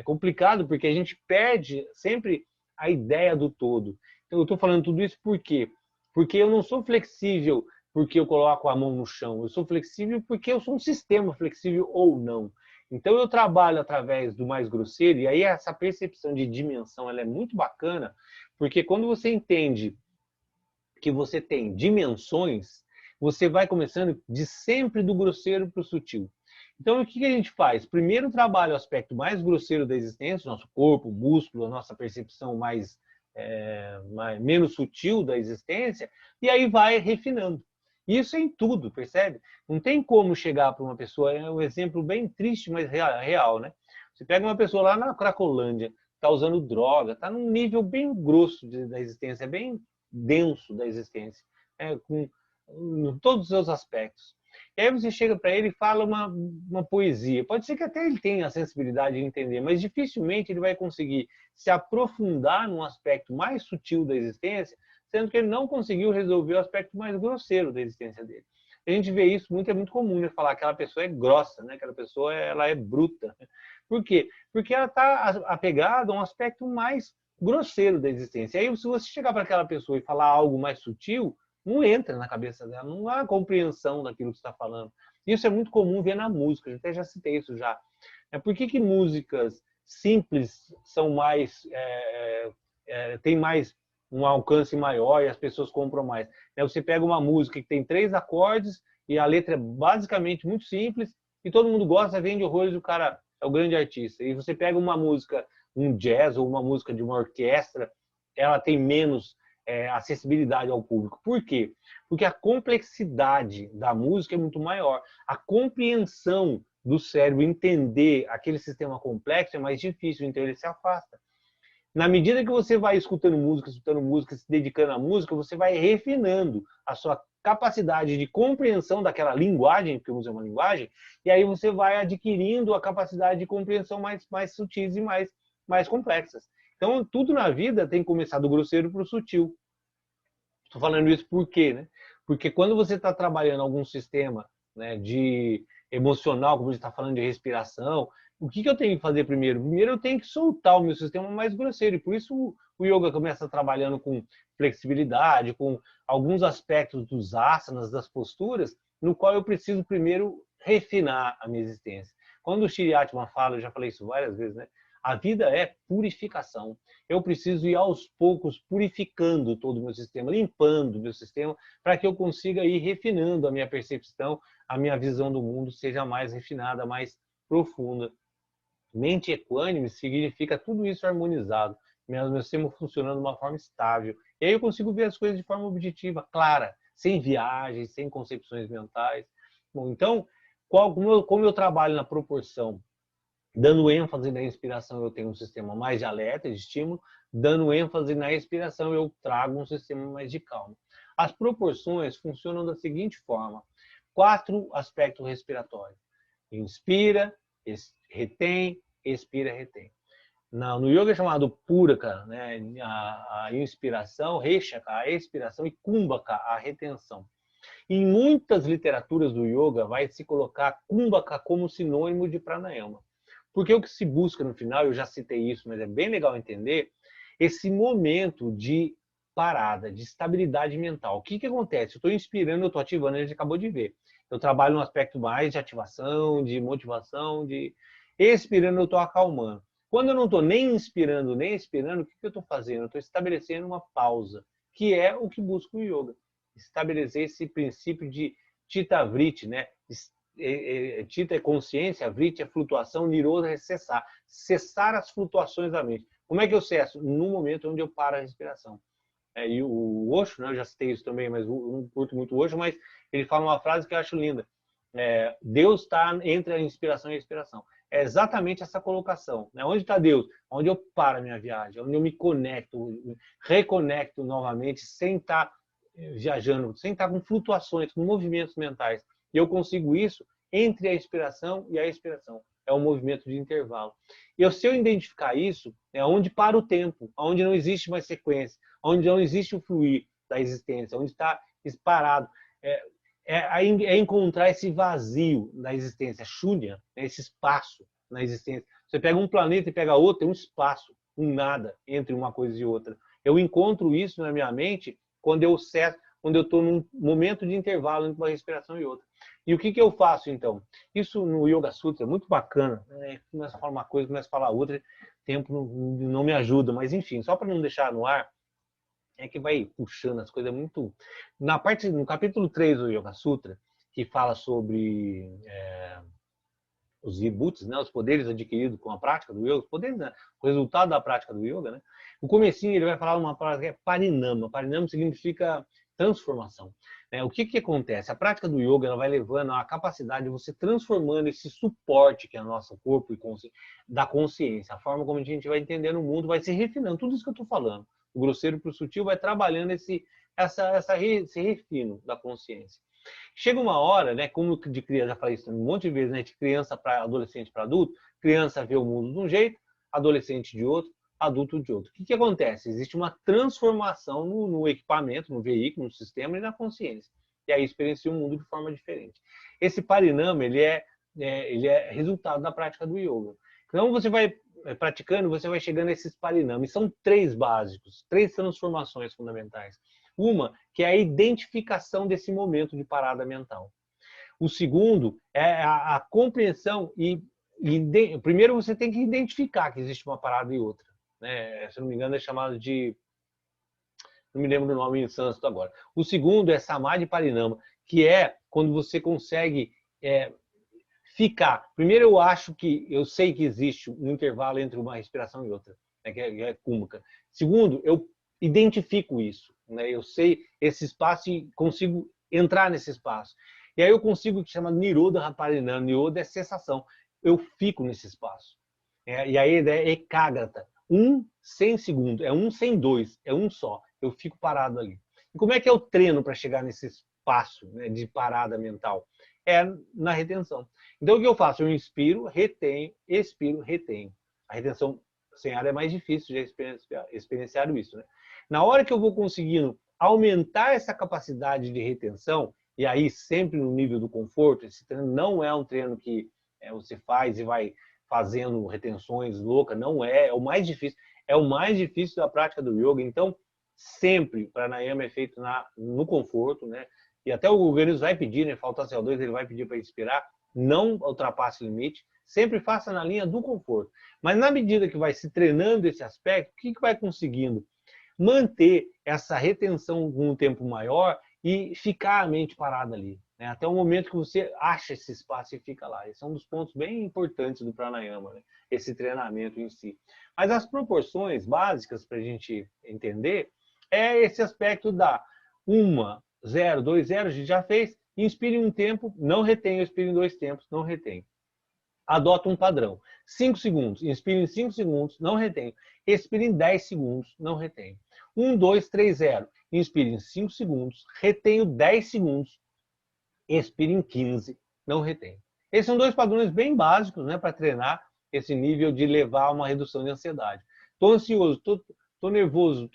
complicado, porque a gente perde sempre a ideia do todo. Então, eu estou falando tudo isso por quê? Porque eu não sou flexível porque eu coloco a mão no chão. Eu sou flexível porque eu sou um sistema flexível ou não. Então, eu trabalho através do mais grosseiro, e aí essa percepção de dimensão ela é muito bacana, porque quando você entende que você tem dimensões, você vai começando de sempre do grosseiro para o sutil. Então, o que a gente faz? Primeiro trabalha o aspecto mais grosseiro da existência, nosso corpo, músculo, a nossa percepção menos sutil da existência, e aí vai refinando. Isso é em tudo, percebe? Não tem como chegar para uma pessoa, é um exemplo bem triste, mas real, né? Você pega uma pessoa lá na Cracolândia, está usando droga, está num nível bem grosso da existência, bem denso da existência, com todos os seus aspectos. E aí você chega para ele e fala uma poesia. Pode ser que até ele tenha a sensibilidade de entender, mas dificilmente ele vai conseguir se aprofundar num aspecto mais sutil da existência sendo que ele não conseguiu resolver o aspecto mais grosseiro da existência dele. A gente vê isso muito, é muito comum, né? Falar que aquela pessoa é grossa, né? Aquela pessoa ela é bruta. Por quê? Porque ela está apegada a um aspecto mais grosseiro da existência. E aí, se você chegar para aquela pessoa e falar algo mais sutil, não entra na cabeça dela, não há compreensão daquilo que você está falando. Isso é muito comum ver na música, eu até já citei isso já. Por que músicas simples são mais tem mais um alcance maior e as pessoas compram mais? Você pega uma música que tem 3 acordes e a letra é basicamente muito simples e todo mundo gosta, vende horrores, o cara é o grande artista. E você pega uma música, um jazz ou uma música de uma orquestra, ela tem menos acessibilidade ao público. Por quê? Porque a complexidade da música é muito maior. A compreensão do cérebro entender aquele sistema complexo é mais difícil, então ele se afasta. Na medida que você vai escutando música, se dedicando à música, você vai refinando a sua capacidade de compreensão daquela linguagem, porque música é uma linguagem, e aí você vai adquirindo a capacidade de compreensão mais sutis e mais complexas. Então, tudo na vida tem que começar do grosseiro para o sutil. Estou falando isso por quê? Né? Porque quando você está trabalhando algum sistema, né, de emocional, como a gente está falando de respiração, o que eu tenho que fazer primeiro? Primeiro eu tenho que soltar o meu sistema mais grosseiro. E por isso o yoga começa trabalhando com flexibilidade, com alguns aspectos dos asanas, das posturas, no qual eu preciso primeiro refinar a minha existência. Quando o Shri Atman fala, eu já falei isso várias vezes, né? A vida é purificação. Eu preciso ir aos poucos purificando todo o meu sistema, limpando o meu sistema, para que eu consiga ir refinando a minha percepção, a minha visão do mundo seja mais refinada, mais profunda. Mente equânime significa tudo isso harmonizado, meu sistema funcionando de uma forma estável. E aí eu consigo ver as coisas de forma objetiva, clara, sem viagens, sem concepções mentais. Bom, então, como eu trabalho na proporção, dando ênfase na inspiração, eu tenho um sistema mais de alerta, de estímulo. Dando ênfase na expiração, eu trago um sistema mais de calma. As proporções funcionam da seguinte forma. 4 aspectos respiratórios. Inspira, retém, expira, retém. No yoga é chamado Puraka, né? A inspiração, Reshaka, a expiração, e Kumbhaka, a retenção. Em muitas literaturas do yoga vai se colocar Kumbhaka como sinônimo de pranayama. Porque o que se busca no final, eu já citei isso, mas é bem legal entender, esse momento de parada, de estabilidade mental. O que acontece? Eu estou inspirando, eu estou ativando, a gente acabou de ver. Eu trabalho no aspecto mais de ativação, de motivação, de expirando, eu estou acalmando. Quando eu não estou nem inspirando, nem expirando, o que eu estou fazendo? Eu estou estabelecendo uma pausa, que é o que busca o yoga. Estabelecer esse princípio de Chitta Vritti, né? Chitta é consciência, Vritti é flutuação, Nirodha é cessar. Cessar as flutuações da mente. Como é que eu cesso? No momento onde eu paro a respiração. E o Osho, né, eu já citei isso também, mas não curto muito o Osho, mas ele fala uma frase que eu acho linda. Deus está entre a inspiração e a expiração. É exatamente essa colocação. Né? Onde está Deus? Onde eu paro a minha viagem, onde eu me conecto, reconecto novamente, sem estar viajando, sem estar com flutuações, com movimentos mentais. E eu consigo isso entre a inspiração e a expiração. É um movimento de intervalo. E se eu identificar isso, é onde para o tempo, onde não existe mais sequência, onde não existe o fluir da existência, onde está parado. É encontrar esse vazio na existência, shunya, esse espaço na existência. Você pega um planeta e pega outro, tem um espaço, um nada entre uma coisa e outra. Eu encontro isso na minha mente quando eu estou num momento de intervalo entre uma respiração e outra. E o que eu faço, então? Isso no Yoga Sutra é muito bacana. Né? Começa a falar uma coisa, começa a falar outra, o tempo não me ajuda. Mas, enfim, só para não deixar no ar, é que vai puxando as coisas muito... No capítulo 3 do Yoga Sutra, que fala sobre os vibhutis, né? Os poderes adquiridos com a prática do yoga, os poderes, né? O resultado da prática do yoga, né? O comecinho ele vai falar uma palavra que é parinama. Parinama significa transformação. O que acontece? A prática do yoga ela vai levando a capacidade de você transformando esse suporte que é o nosso corpo e da consciência. A forma como a gente vai entendendo o mundo vai se refinando. Tudo isso que eu estou falando. O grosseiro para o sutil vai trabalhando esse refino da consciência. Chega uma hora, né, como de criança, já falei isso um monte de vezes, né, de criança para adolescente para adulto, criança vê o mundo de um jeito, adolescente de outro, adulto de outro. O que acontece? Existe uma transformação no equipamento, no veículo, no sistema e na consciência. E aí experiencia o mundo de forma diferente. Esse parinama, ele é resultado da prática do yoga. Então você vai praticando, você vai chegando a esses parinamas. E são 3 básicos, 3 transformações fundamentais. Uma, que é a identificação desse momento de parada mental. O segundo é a compreensão primeiro você tem que identificar que existe uma parada e outra. Né? Se não me engano é chamado de... Não me lembro do nome em sânscrito agora. O segundo é Samadhi Parinama, que é quando você consegue ficar. Primeiro eu sei que existe um intervalo entre uma respiração e outra, né? que é Kumbhaka. Segundo, eu identifico isso. Né? Eu sei esse espaço e consigo entrar nesse espaço. E aí eu consigo o que chama Nirodha Parinama. Nirodha é sensação. Eu fico nesse espaço. E aí é Ekagrata. 100 segundos. É 100 2. É um só. Eu fico parado ali. E como é que eu treino para chegar nesse espaço, né, de parada mental? É na retenção. Então o que eu faço? Eu inspiro, retenho, expiro, retenho. A retenção sem ar é mais difícil de experienciar isso. Né? Na hora que eu vou conseguindo aumentar essa capacidade de retenção, e aí sempre no nível do conforto, esse treino não é um treino que você faz e vai fazendo retenções loucas, não é, é o mais difícil da prática do yoga. Então, sempre o pranayama é feito no conforto, né? E até o organismo vai pedir, né? Faltar CO2, ele vai pedir para expirar, não ultrapasse o limite, sempre faça na linha do conforto. Mas na medida que vai se treinando esse aspecto, o que vai conseguindo? Manter essa retenção com um tempo maior e ficar a mente parada ali, né? Até o momento que você acha esse espaço e fica lá. Esse é um dos pontos bem importantes do pranayama, né? Esse treinamento em si. Mas as proporções básicas para a gente entender é esse aspecto da 1, 0, 2, 0, a gente já fez. Inspire em um tempo, não retém, expire em 2 tempos, não retém. Adota um padrão. 5 segundos, inspire em 5 segundos, não retém. Expire em 10 segundos, não retém. 1, 2, 3, 0. Inspire em 5 segundos, retenho 10 segundos, expire em 15, não retém. Esses são 2 padrões bem básicos, né, para treinar esse nível de levar a uma redução de ansiedade. Estou ansioso, estou nervoso,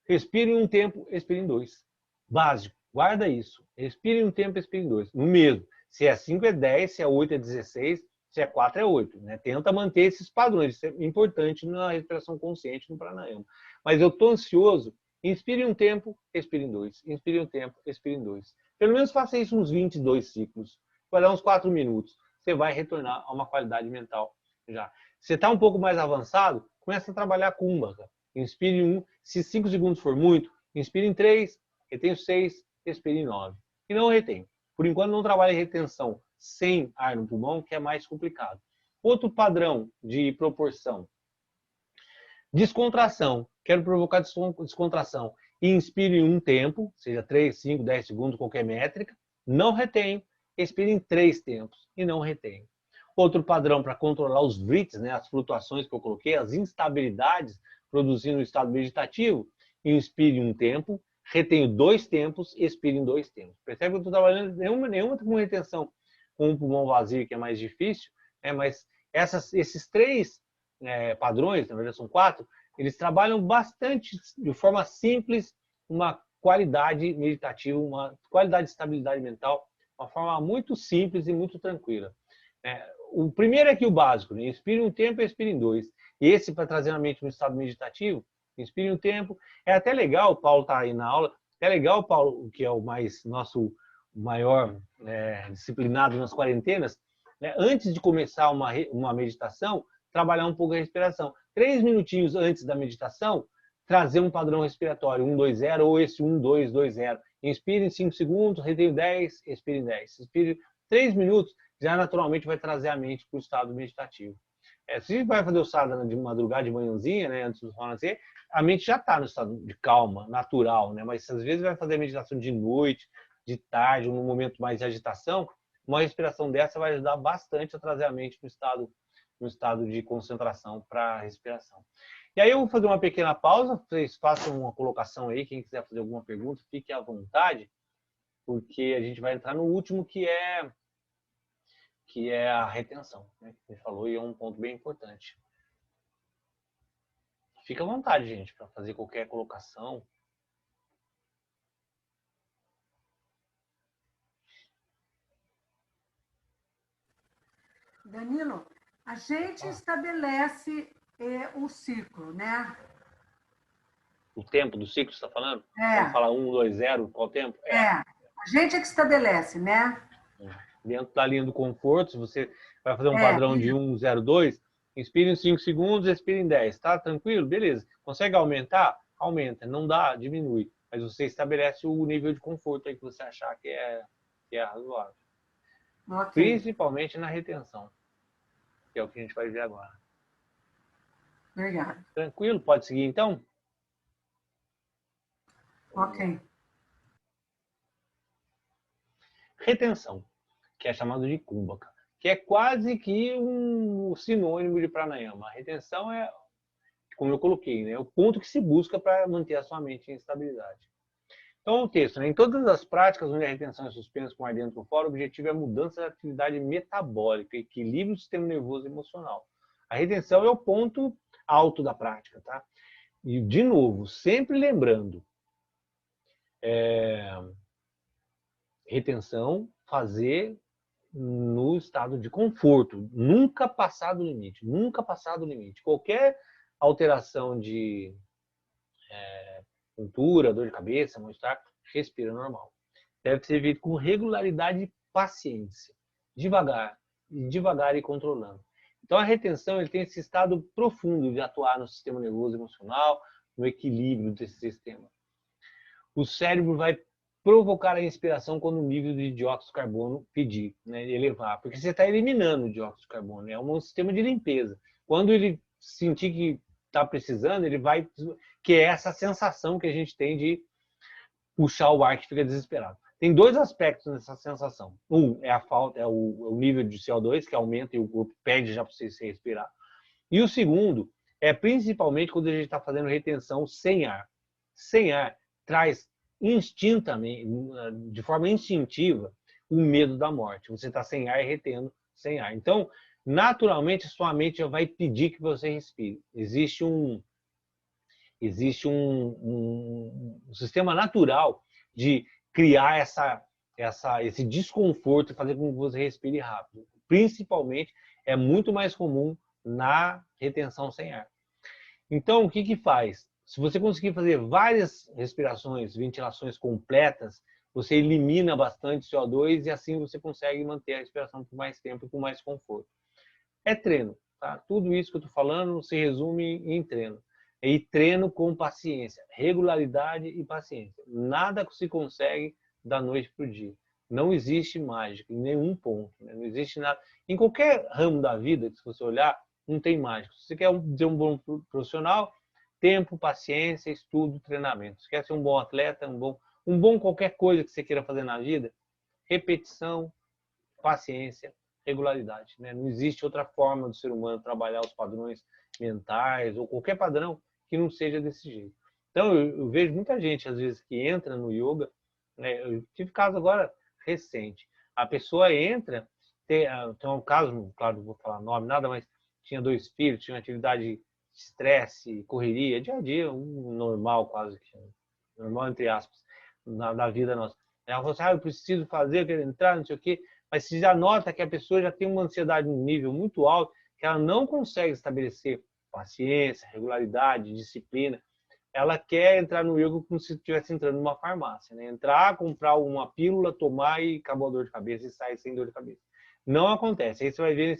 respire em um tempo, expire em 2. Básico, guarda isso. Respire em um tempo, expire em 2. No mesmo. Se é 5 é 10, se é 8 é 16, se é 4 é 8. Né? Tenta manter esses padrões. Isso é importante na respiração consciente, no pranayama. Mas eu estou ansioso, inspire um tempo, expire em 2. Inspire um tempo, expire em 2. Pelo menos faça isso uns 22 ciclos. Vai dar uns 4 minutos. Você vai retornar a uma qualidade mental já. Você está um pouco mais avançado, começa a trabalhar Kumbhaka. Inspire em 1. Se 5 segundos for muito, inspire em 3, retenho 6, expire em 9. E não retém. Por enquanto, não trabalhe retenção sem ar no pulmão, que é mais complicado. Outro padrão de proporção. Descontração. Quero provocar descontração. Inspire em um tempo, seja 3, 5, 10 segundos, qualquer métrica. Não retém. Expire em 3 tempos e não retém. Outro padrão para controlar os vrits, né, as flutuações que eu coloquei, as instabilidades produzindo o estado meditativo. Inspire um tempo, retenho 2 tempos, expire em 2 tempos. Percebe que eu estou trabalhando nenhuma com retenção com o pulmão vazio, que é mais difícil, né? Mas esses 3 padrões, na verdade são 4, eles trabalham bastante, de forma simples, uma qualidade meditativa, uma qualidade de estabilidade mental, uma forma muito simples e muito tranquila. O primeiro é aqui o básico, né? Inspire um tempo e expire em 2. E esse, para trazer a mente no estado meditativo, inspire um tempo. É até legal, o Paulo está aí na aula, é legal, Paulo, que é o nosso maior disciplinado nas quarentenas, né? Antes de começar uma meditação, trabalhar um pouco a respiração. 3 minutinhos antes da meditação, trazer um padrão respiratório, 1, 2, 0, ou esse 1, 2, 2, 0. Inspire em 5 segundos, retenho 10, expire em 10. Inspire 3 minutos, já naturalmente vai trazer a mente para o estado meditativo. Se vai fazer o sadhana de madrugada, de manhãzinha, né, antes do sol nascer, a mente já está no estado de calma, natural, né? Mas às vezes vai fazer a meditação de noite, de tarde, num momento mais de agitação, uma respiração dessa vai ajudar bastante a trazer a mente no estado de concentração para a respiração. E aí eu vou fazer uma pequena pausa, vocês façam uma colocação aí, quem quiser fazer alguma pergunta, fique à vontade, porque a gente vai entrar no último, que é a retenção, né? Que você falou, e é um ponto bem importante. Fica à vontade, gente, para fazer qualquer colocação. Danilo, a gente estabelece o ciclo, né? O tempo do ciclo, você está falando? Quando É, fala 1, 2, 0, qual tempo? a gente é que estabelece, né? Dentro da linha do conforto, se você vai fazer um É, padrão de 1, 0, 2, inspire em 5 segundos, expire em 10. Tá tranquilo? Beleza. Consegue aumentar? Aumenta. Não dá? Diminui. Mas você estabelece o nível de conforto aí que você achar que é razoável. ok, Principalmente na retenção, que é o que a gente vai ver agora. obrigada. Tranquilo? Pode seguir então? Vamos lá. Ok. Retenção, que é chamado de Kumbhaka, que é quase que um sinônimo de pranayama. A retenção é, como eu coloquei, né, o ponto que se busca para manter a sua mente em estabilidade. Então, o texto, né, em todas as práticas onde a retenção é suspensa com ar dentro ou fora, o objetivo é a mudança da atividade metabólica, equilíbrio do sistema nervoso e emocional. A retenção é o ponto alto da prática, tá? E, de novo, sempre lembrando, retenção, fazer no estado de conforto, nunca passar do limite, nunca passar do limite. Qualquer alteração de tontura, dor de cabeça, mal-estar, respira normal. Deve ser feito com regularidade e paciência, devagar e controlando. Então a retenção ele tem esse estado profundo de atuar no sistema nervoso e emocional, no equilíbrio desse sistema. O cérebro vai provocar a inspiração quando o nível de dióxido de carbono pedir, né, elevar, porque você está eliminando o dióxido de carbono, é um sistema de limpeza. Quando ele sentir que está precisando, ele vai, que é essa sensação que a gente tem de puxar o ar que fica desesperado. Tem dois aspectos nessa sensação. Um é a falta, é o nível de CO2 que aumenta e o corpo pede já para você se respirar. E o segundo é principalmente quando a gente está fazendo retenção sem ar. Sem ar traz instintamente, de forma instintiva, o medo da morte. Você está sem ar e retendo sem ar. Então, naturalmente, sua mente já vai pedir que você respire. Existe um sistema natural de criar esse desconforto e fazer com que você respire rápido. Principalmente, é muito mais comum na retenção sem ar. Então, o que que faz? Se você conseguir fazer várias respirações, ventilações completas, você elimina bastante CO2 e assim você consegue manter a respiração por mais tempo e com mais conforto. É treino, tá? Tudo isso que eu estou falando se resume em treino. E treino com paciência, regularidade e paciência. Nada se consegue da noite para o dia. Não existe mágica em nenhum ponto. Né? Não existe nada. Em qualquer ramo da vida, se você olhar, não tem mágica. Se você quer ser um bom profissional, tempo, paciência, estudo, treinamento. Se quer ser um bom atleta, um bom qualquer coisa que você queira fazer na vida, repetição, paciência, regularidade. Né? Não existe outra forma do ser humano trabalhar os padrões mentais ou qualquer padrão que não seja desse jeito. Então, eu vejo muita gente, às vezes, que entra no yoga. Né? Eu tive caso agora recente. A pessoa entra, tem um caso, claro, não vou falar nome, nada, mas tinha 2 filhos, tinha uma atividade de estresse, correria, dia a dia, um normal quase, normal entre aspas, na vida nossa. Ela falou assim, eu preciso fazer, eu quero entrar, não sei o quê. Mas se já nota que a pessoa já tem uma ansiedade num nível muito alto, que ela não consegue estabelecer paciência, regularidade, disciplina, ela quer entrar no yoga como se estivesse entrando numa farmácia, né? Entrar, comprar uma pílula, tomar e acabou a dor de cabeça e sair sem dor de cabeça. Não acontece. Aí você vai ver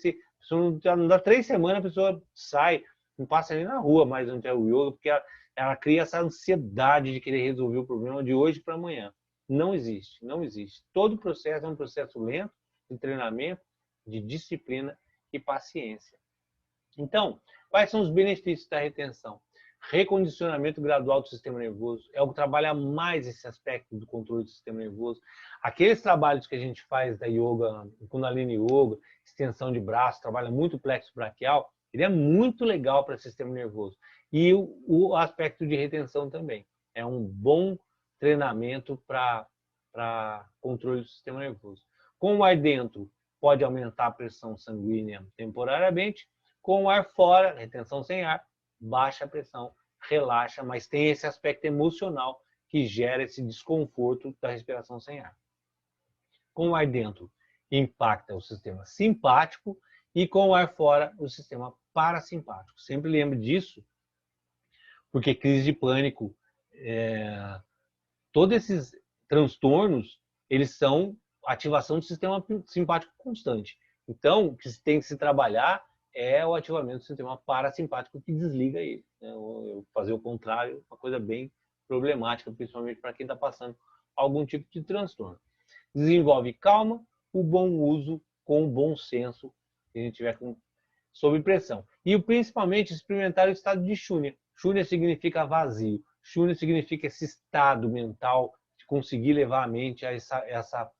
não dá 3 semanas, a pessoa sai, não passa nem na rua mais onde é o yoga, porque ela cria essa ansiedade de querer resolver o problema de hoje para amanhã. Não existe, não existe. Todo processo é um processo lento de treinamento, de disciplina e paciência. Então, quais são os benefícios da retenção? Recondicionamento gradual do sistema nervoso é o que trabalha mais esse aspecto do controle do sistema nervoso. Aqueles trabalhos que a gente faz da yoga, Kundalini Yoga, extensão de braço, trabalha muito o plexo braquial, ele é muito legal para o sistema nervoso. E o aspecto de retenção também. É um bom treinamento para controle do sistema nervoso. Com o ar dentro, pode aumentar a pressão sanguínea temporariamente. Com o ar fora, retenção sem ar, baixa a pressão, relaxa, mas tem esse aspecto emocional que gera esse desconforto da respiração sem ar. Com o ar dentro, impacta o sistema simpático e com o ar fora, o sistema parasimpático. Sempre lembre disso, porque crise de pânico, todos esses transtornos, eles são ativação do sistema simpático constante. Então, o que tem que se trabalhar é o ativamento do sistema parasimpático que desliga ele. Fazer o contrário, uma coisa bem problemática, principalmente para quem está passando algum tipo de transtorno. Desenvolve calma, o bom uso com o bom senso, se a gente tiver sob pressão. E principalmente experimentar o estado de Shunya. Shunya significa vazio. Shunya significa esse estado mental de conseguir levar a mente a essa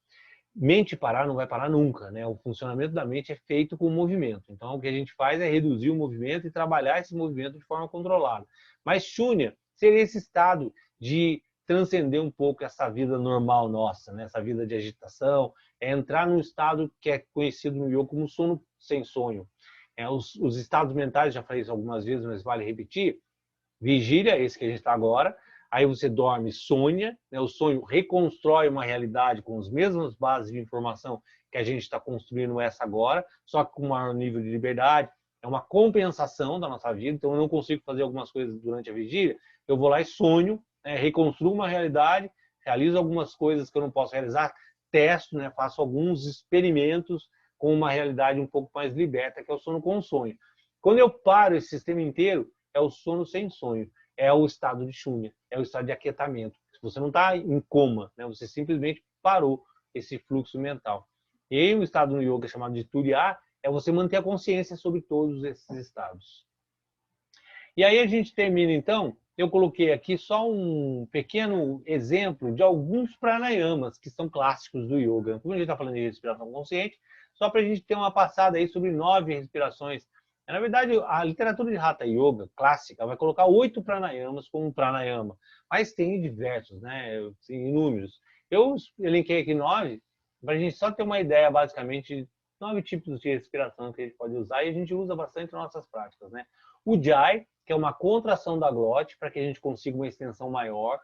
mente parar não vai parar nunca, né? O funcionamento da mente é feito com movimento. Então, o que a gente faz é reduzir o movimento e trabalhar esse movimento de forma controlada. Mas Shunya seria esse estado de transcender um pouco essa vida normal nossa, né? Essa vida de agitação, é entrar num estado que é conhecido no yoga como sono sem sonho. Os estados mentais, já falei isso algumas vezes, mas vale repetir. Vigília, esse que a gente está agora. Aí você dorme, sonha, né? O sonho reconstrói uma realidade com as mesmas bases de informação que a gente está construindo essa agora, só que com um maior nível de liberdade. É uma compensação da nossa vida, então eu não consigo fazer algumas coisas durante a vigília, eu vou lá e sonho, né? Reconstruo uma realidade, realizo algumas coisas que eu não posso realizar, testo, né? Faço alguns experimentos com uma realidade um pouco mais liberta, que é o sono com sonho. Quando eu paro esse sistema inteiro, é o sono sem sonho. É o estado de Shunya, é o estado de aquietamento. Você não está em coma, né? Você simplesmente parou esse fluxo mental. E aí, o estado no yoga chamado de Turiya é você manter a consciência sobre todos esses estados. E aí a gente termina, então, eu coloquei aqui só um pequeno exemplo de alguns pranayamas que são clássicos do yoga. Como a gente está falando de respiração consciente, só para a gente ter uma passada aí sobre 9 respirações. Na verdade, a literatura de Hatha Yoga clássica vai colocar 8 pranayamas como pranayama, mas tem diversos, né? Tem inúmeros. Eu elenquei aqui 9, para a gente só ter uma ideia, basicamente, de 9 tipos de respiração que a gente pode usar, e a gente usa bastante nas nossas práticas, né? O Jai, que é uma contração da glote, para que a gente consiga uma extensão maior,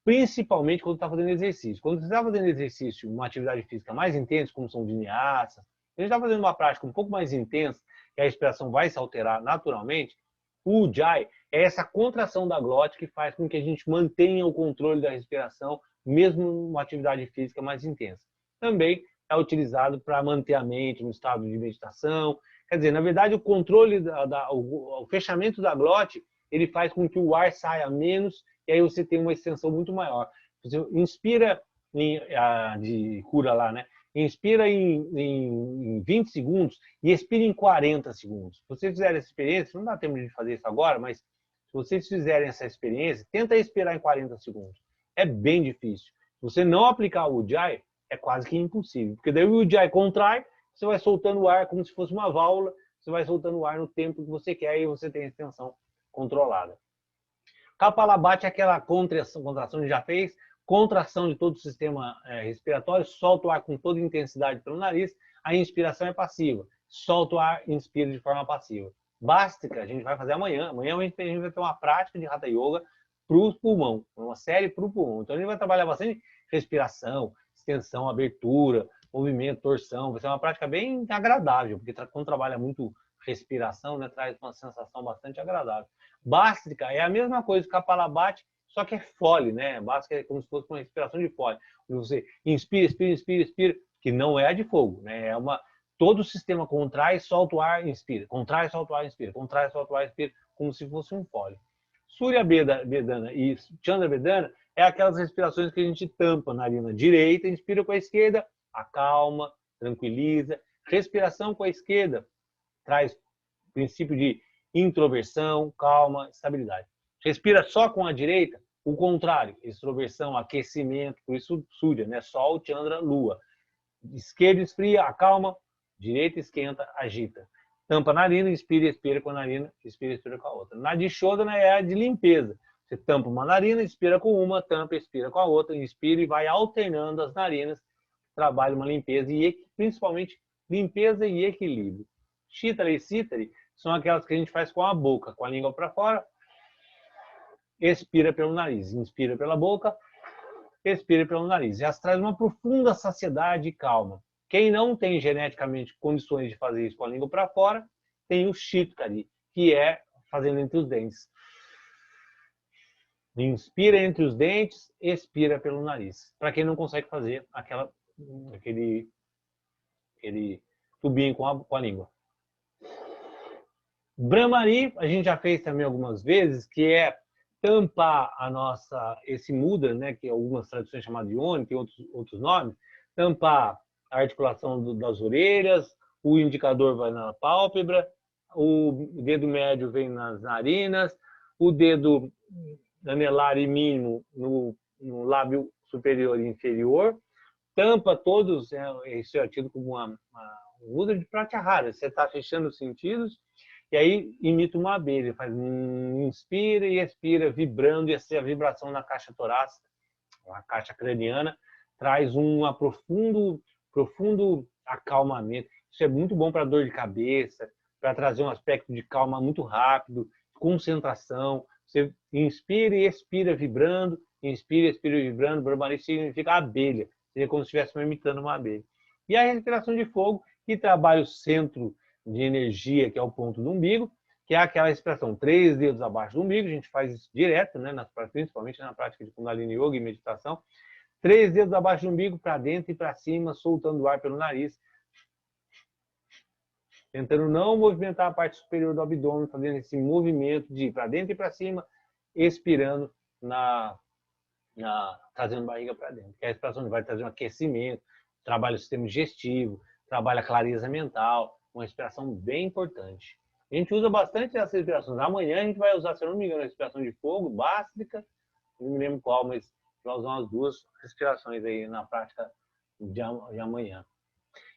principalmente quando está fazendo exercício. Quando você está fazendo exercício, uma atividade física mais intensa, como são vinyasa, a gente está fazendo uma prática um pouco mais intensa, que a respiração vai se alterar naturalmente, o Ujjayi é essa contração da glote que faz com que a gente mantenha o controle da respiração, mesmo numa atividade física mais intensa. Também é utilizado para manter a mente no estado de meditação. Quer dizer, na verdade, o controle, o fechamento da glote, ele faz com que o ar saia menos e aí você tem uma extensão muito maior. Você inspira de cura lá, né? Inspira em 20 segundos e expira em 40 segundos. Se vocês fizerem essa experiência, não dá tempo de fazer isso agora, mas se vocês fizerem essa experiência, tenta expirar em 40 segundos. É bem difícil. Se você não aplicar o Ujjayi, é quase que impossível. Porque daí o Ujjayi contrai, você vai soltando o ar como se fosse uma válvula, você vai soltando o ar no tempo que você quer e você tem a extensão controlada. Kapalabhati é aquela contração que a gente já fez, contração de todo o sistema respiratório, solta o ar com toda intensidade pelo nariz, a inspiração é passiva, solta o ar, inspira de forma passiva. Bástica, a gente vai fazer amanhã. Amanhã a gente vai ter uma prática de Hatha Yoga para o pulmão, uma série para o pulmão. Então a gente vai trabalhar bastante respiração, extensão, abertura, movimento, torção. Vai ser uma prática bem agradável, porque quando trabalha muito respiração, né, traz uma sensação bastante agradável. Bástrica é a mesma coisa que Kapalabhati, só que é fole, né? Bástrica é como se fosse uma respiração de fole. Você inspira, expira, expira, expira, que não é a de fogo, né? É uma... Todo o sistema contrai, solta o ar, inspira. Contrai, solta o ar, inspira. Contrai, solta o ar, inspira, como se fosse um fole. Surya Bedana e Chandra Bedana é aquelas respirações que a gente tampa na narina direita, inspira com a esquerda, acalma, tranquiliza. Respiração com a esquerda traz princípio de introversão, calma, estabilidade. Respira só com a direita, o contrário, extroversão, aquecimento, por isso Surya, né? Sol, Chandra, Lua. Esquerda esfria, acalma, direita esquenta, agita. Tampa a narina, inspira, expira com a narina, expira, expira com a outra. Na Dishodhana é a de limpeza. Você tampa uma narina, inspira com uma, tampa, expira com a outra, inspira e vai alternando as narinas, trabalha uma limpeza e principalmente limpeza e equilíbrio. Shitara e Sitari são aquelas que a gente faz com a boca, com a língua para fora, expira pelo nariz, inspira pela boca, expira pelo nariz. E elas trazem uma profunda saciedade e calma. Quem não tem geneticamente condições de fazer isso com a língua para fora, tem o Chitkari, que é fazendo entre os dentes. Inspira entre os dentes, expira pelo nariz. Para quem não consegue fazer aquele tubinho com a língua. Brahmari, a gente já fez também algumas vezes, que é tampar esse mudra, né, que algumas tradições chamam de yoni, tem outros nomes, tampar a articulação das orelhas, o indicador vai na pálpebra, o dedo médio vem nas narinas, o dedo anelar e mínimo no lábio superior e inferior, tampa todos, isso é tido como um mudra de pratyahara, você está fechando os sentidos, e aí imita uma abelha, faz inspira e expira, vibrando, e essa vibração na caixa torácica, a caixa craniana, traz um profundo acalmamento. Isso é muito bom para dor de cabeça, para trazer um aspecto de calma muito rápido, concentração. Você inspira e expira vibrando, inspira e expira vibrando. Brahmari significa abelha, seria como se estivesse imitando uma abelha. E a respiração de fogo, que trabalha o centro de energia, que é o ponto do umbigo, que é aquela respiração 3 dedos abaixo do umbigo. A gente faz isso direto, né, principalmente na prática de Kundalini Yoga e meditação. 3 dedos abaixo do umbigo, para dentro e para cima, soltando o ar pelo nariz. Tentando não movimentar a parte superior do abdômen, fazendo esse movimento de ir para dentro e para cima, expirando, trazendo a barriga para dentro. Que a respiração vai trazer um aquecimento, trabalha o sistema digestivo, trabalha a clareza mental, uma respiração bem importante. A gente usa bastante essas respirações. Amanhã a gente vai usar, se eu não me engano, a respiração de fogo, básica, não me lembro qual, mas vai usar umas 2 respirações aí na prática de amanhã.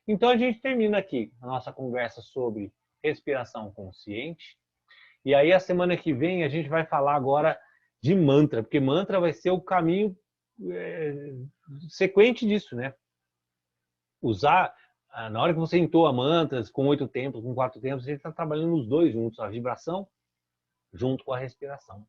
Então a gente termina aqui a nossa conversa sobre respiração consciente. E aí a semana que vem a gente vai falar agora de mantra, porque mantra vai ser o caminho sequente disso, né? Usar, na hora que você entoa mantras com 8 tempos, com 4 tempos, a gente está trabalhando os dois juntos, a vibração junto com a respiração.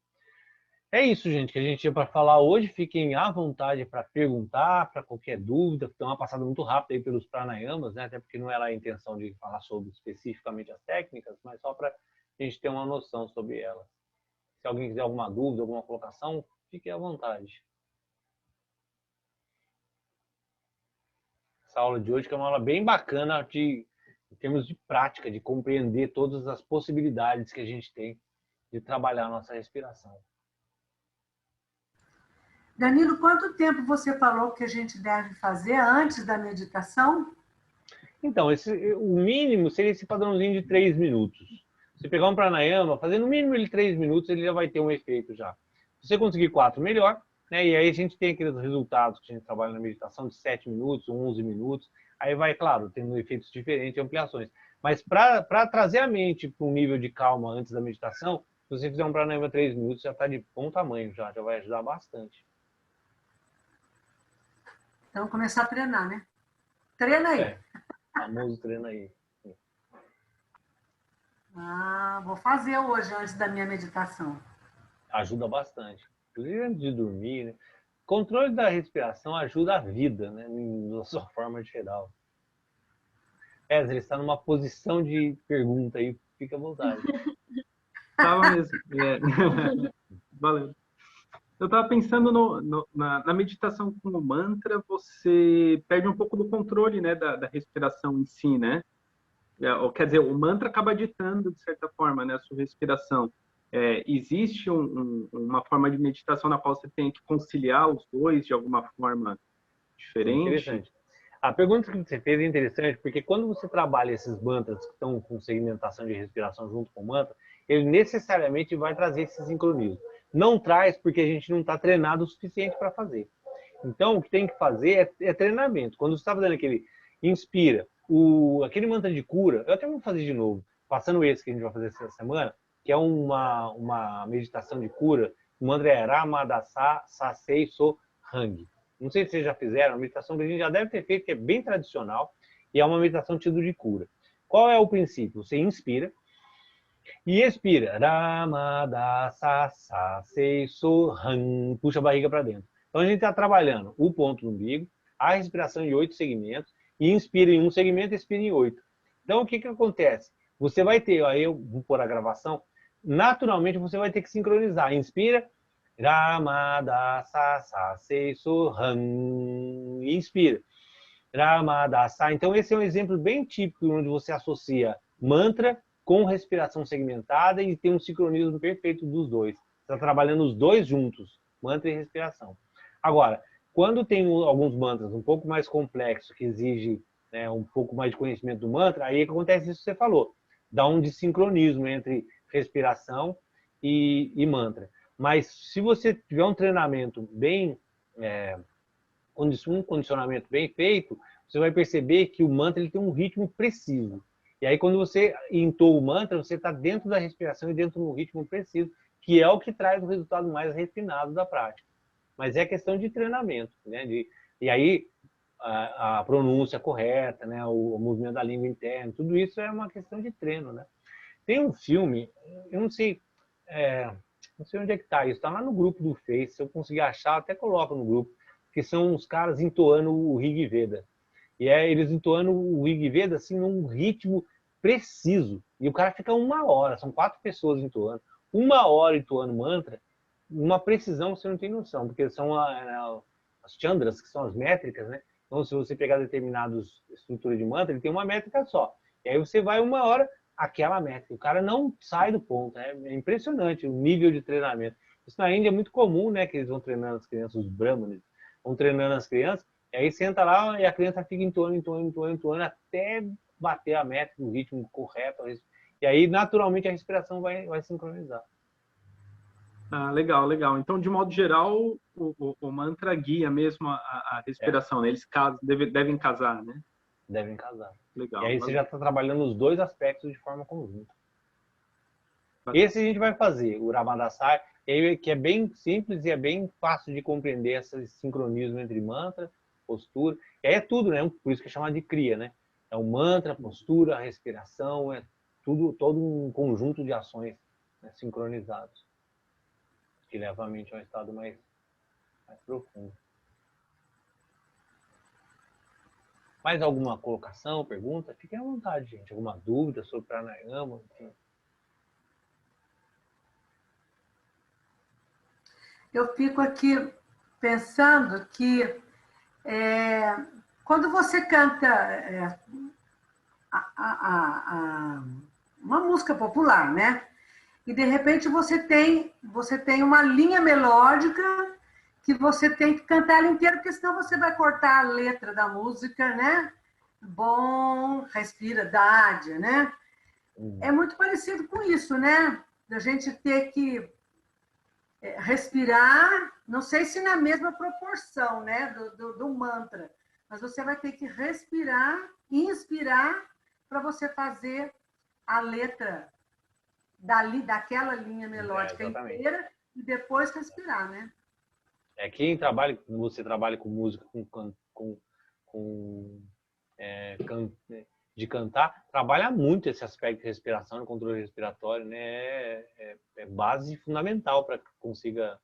É isso, gente, que a gente tinha para falar hoje. Fiquem à vontade para perguntar, para qualquer dúvida. Foi uma passada muito rápida aí pelos pranayamas, né? Até porque não era a intenção de falar sobre especificamente as técnicas, mas só para a gente ter uma noção sobre elas. Se alguém quiser alguma dúvida, alguma colocação, fique à vontade. Essa aula de hoje que é uma aula bem bacana em termos de prática, de compreender todas as possibilidades que a gente tem de trabalhar a nossa respiração. Danilo, quanto tempo você falou que a gente deve fazer antes da meditação? Então, o mínimo seria esse padrãozinho de 3 minutos. Se pegar um pranayama, fazer no mínimo ele 3 minutos, ele já vai ter um efeito já. Se você conseguir 4, melhor. Né? E aí a gente tem aqueles resultados que a gente trabalha na meditação de 7 minutos, 11 minutos. Aí vai, claro, tendo efeitos diferentes, ampliações. Mas para trazer a mente para um nível de calma antes da meditação, se você fizer um pranayama 3 minutos, já está de bom tamanho, já vai ajudar bastante. Então, começar a treinar, né? Treina aí. Famoso treina aí. Vou fazer hoje, antes da minha meditação. Ajuda bastante. Inclusive antes de dormir, né? Controle da respiração ajuda a vida, né? Na sua forma geral. Ezra, está numa posição de pergunta aí, fica à vontade. Estava mesmo. Valeu. Eu estava pensando na meditação com o mantra, você perde um pouco do controle, né, da respiração em si, né? Quer dizer, o mantra acaba ditando, de certa forma, né, a sua respiração. Existe uma forma de meditação na qual você tem que conciliar os dois de alguma forma diferente? Interessante. A pergunta que você fez é interessante, porque quando você trabalha esses mantras que estão com segmentação de respiração junto com o mantra, ele necessariamente vai trazer esse sincronismo. Não traz porque a gente não está treinado o suficiente para fazer. Então, o que tem que fazer é treinamento. Quando você está fazendo aquele inspira, aquele mantra de cura, eu até vou fazer de novo, passando esse que a gente vai fazer essa semana, que é uma meditação de cura. O mantra é Ramadasa Sasei So Hang. Não sei se vocês já fizeram, uma meditação que a gente já deve ter feito, que é bem tradicional, e é uma meditação tida de cura. Qual é o princípio? Você inspira, E expira. Ramadasasaseisohan. Puxa a barriga para dentro. Então a gente está trabalhando o ponto do umbigo, a respiração em 8 segmentos, e inspira em um segmento e expira em 8. Então o que acontece? Você vai ter, aí eu vou pôr a gravação, naturalmente você vai ter que sincronizar. Inspira. Ramadasasaseisohan. Inspira. Ramadasa. Então esse é um exemplo bem típico onde você associa mantra com respiração segmentada e tem um sincronismo perfeito dos dois. Você está trabalhando os dois juntos, mantra e respiração. Agora, quando tem alguns mantras um pouco mais complexos, que exige, né, um pouco mais de conhecimento do mantra, aí acontece isso que você falou. Dá um desincronismo entre respiração e mantra. Mas se você tiver um treinamento bem... um condicionamento bem feito, você vai perceber que o mantra ele tem um ritmo preciso. E aí, quando você entoa o mantra, você está dentro da respiração e dentro de um ritmo preciso, que é o que traz o resultado mais refinado da prática. Mas é questão de treinamento, né? E aí, a pronúncia correta, né? O movimento da língua interna, tudo isso é uma questão de treino, né? Tem um filme, eu não sei onde é que está isso, está lá no grupo do Face, se eu conseguir achar, até coloco no grupo, que são os caras entoando o Rig Veda. E eles entoando o Rig Veda assim, num ritmo preciso. E o cara fica 1 hora, são 4 pessoas entoando. 1 hora entoando mantra, uma precisão que você não tem noção, porque são as chandras, que são as métricas, né? Então, se você pegar determinadas estruturas de mantra, ele tem uma métrica só. E aí você vai 1 hora, aquela métrica. O cara não sai do ponto. É impressionante o nível de treinamento. Isso na Índia é muito comum, né? Que eles vão treinando as crianças, os brahmanes, vão treinando as crianças, e aí senta lá e a criança fica entoando até bater a métrica, o ritmo correto. E aí, naturalmente, a respiração vai sincronizar. Ah, legal, legal. Então, de modo geral, o mantra guia mesmo a respiração, né? Eles devem casar, né? Devem casar. Legal. E aí você já está trabalhando os dois aspectos de forma conjunta. Bacana. Esse a gente vai fazer, o Ramadasai, que é bem simples e é bem fácil de compreender esse sincronismo entre mantra, postura. E aí é tudo, né? Por isso que é chamado de Kriya, né? É o mantra, postura, respiração, é tudo, todo um conjunto de ações, né, sincronizados, que leva a mente a um estado mais profundo. Mais alguma colocação, pergunta? Fiquem à vontade, gente. Alguma dúvida sobre pranayama? Enfim. Eu fico aqui pensando que quando você canta uma música popular, né? E de repente você tem uma linha melódica que você tem que cantar ela inteira, porque senão você vai cortar a letra da música, né? Bom, respira, dádia, né? É muito parecido com isso, né? Da gente ter que respirar, não sei se na mesma proporção, né, do mantra, mas você vai ter que respirar, inspirar, para você fazer a letra daquela linha melódica inteira e depois respirar, né? Quem trabalha, você trabalha com música, de cantar, trabalha muito esse aspecto de respiração, controle respiratório, né? É base fundamental para que consiga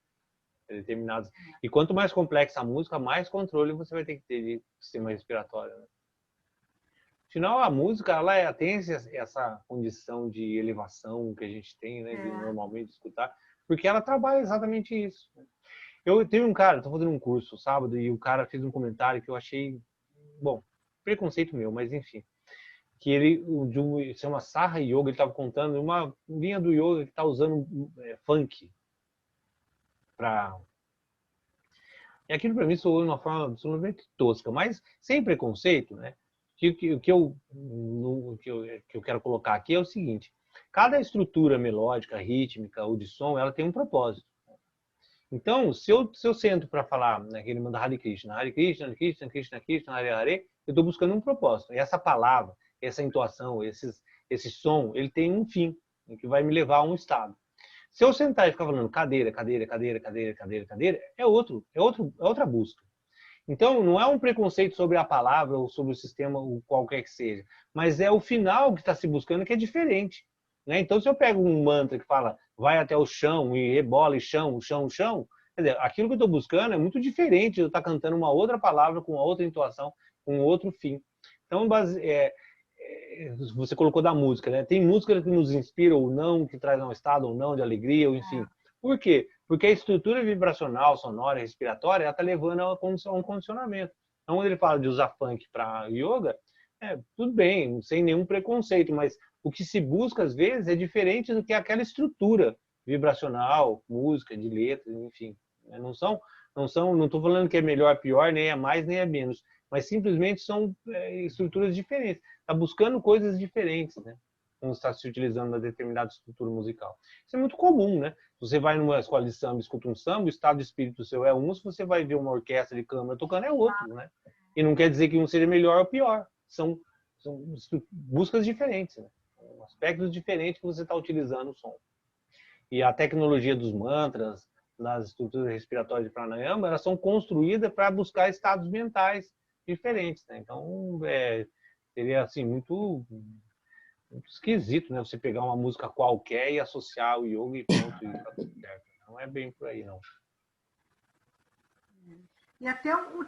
determinados. E quanto mais complexa a música, mais controle você vai ter que ter de sistema respiratório, né? Afinal, a música ela tem essa condição de elevação que a gente tem, né, de normalmente escutar, porque ela trabalha exatamente isso. Eu tenho um cara, estou fazendo um curso sábado e o cara fez um comentário que eu achei, bom, preconceito meu, mas enfim, que ele se chama Sarra Yoga, ele estava contando uma linha do yoga que está usando funk para... E aquilo para mim soou de uma forma absolutamente tosca, mas sem preconceito, né? O que eu quero colocar aqui é o seguinte: cada estrutura melódica, rítmica ou de som, ela tem um propósito. Então, se eu sento para falar naquele manda Hare Krishna, Hare Krishna, Hare Krishna, Krishna Krishna, Hare Hare, eu estou buscando um propósito. E essa palavra, essa entoação, esse som, ele tem um fim, que vai me levar a um estado. Se eu sentar e ficar falando cadeira, cadeira, cadeira, cadeira, cadeira, cadeira, é outra busca. Então, não é um preconceito sobre a palavra ou sobre o sistema, ou qualquer que seja, mas é o final que está se buscando que é diferente. né? Então, se eu pego um mantra que fala vai até o chão e rebola e chão, chão, chão, quer dizer, aquilo que eu estou buscando é muito diferente de eu estar cantando uma outra palavra com outra entoação, com outro fim. Então, você colocou da música, né? Tem música que nos inspira ou não, que traz um estado ou não de alegria, ou enfim. Por quê? Porque a estrutura vibracional, sonora, respiratória, ela está levando a um condicionamento. Então, quando ele fala de usar funk para yoga, tudo bem, sem nenhum preconceito, mas o que se busca, às vezes, é diferente do que aquela estrutura vibracional, música, de letras, enfim. Não estou falando que é melhor, pior, nem é mais, nem é menos, mas simplesmente são estruturas diferentes. Está buscando coisas diferentes, né? Quando está se utilizando uma determinada estrutura musical. Isso é muito comum, né? Se você vai numa escola de samba e escuta um samba, o estado de espírito seu é um, se você vai ver uma orquestra de câmara tocando é outro, né? E não quer dizer que um seja melhor ou pior. São buscas diferentes, né? Aspectos diferentes que você está utilizando o som. E a tecnologia dos mantras, das estruturas respiratórias de pranayama, elas são construídas para buscar estados mentais diferentes, né? Então, seria assim, muito esquisito, né? Você pegar uma música qualquer e associar o yoga e pronto, e tá tudo certo. Não é bem por aí, não. E até o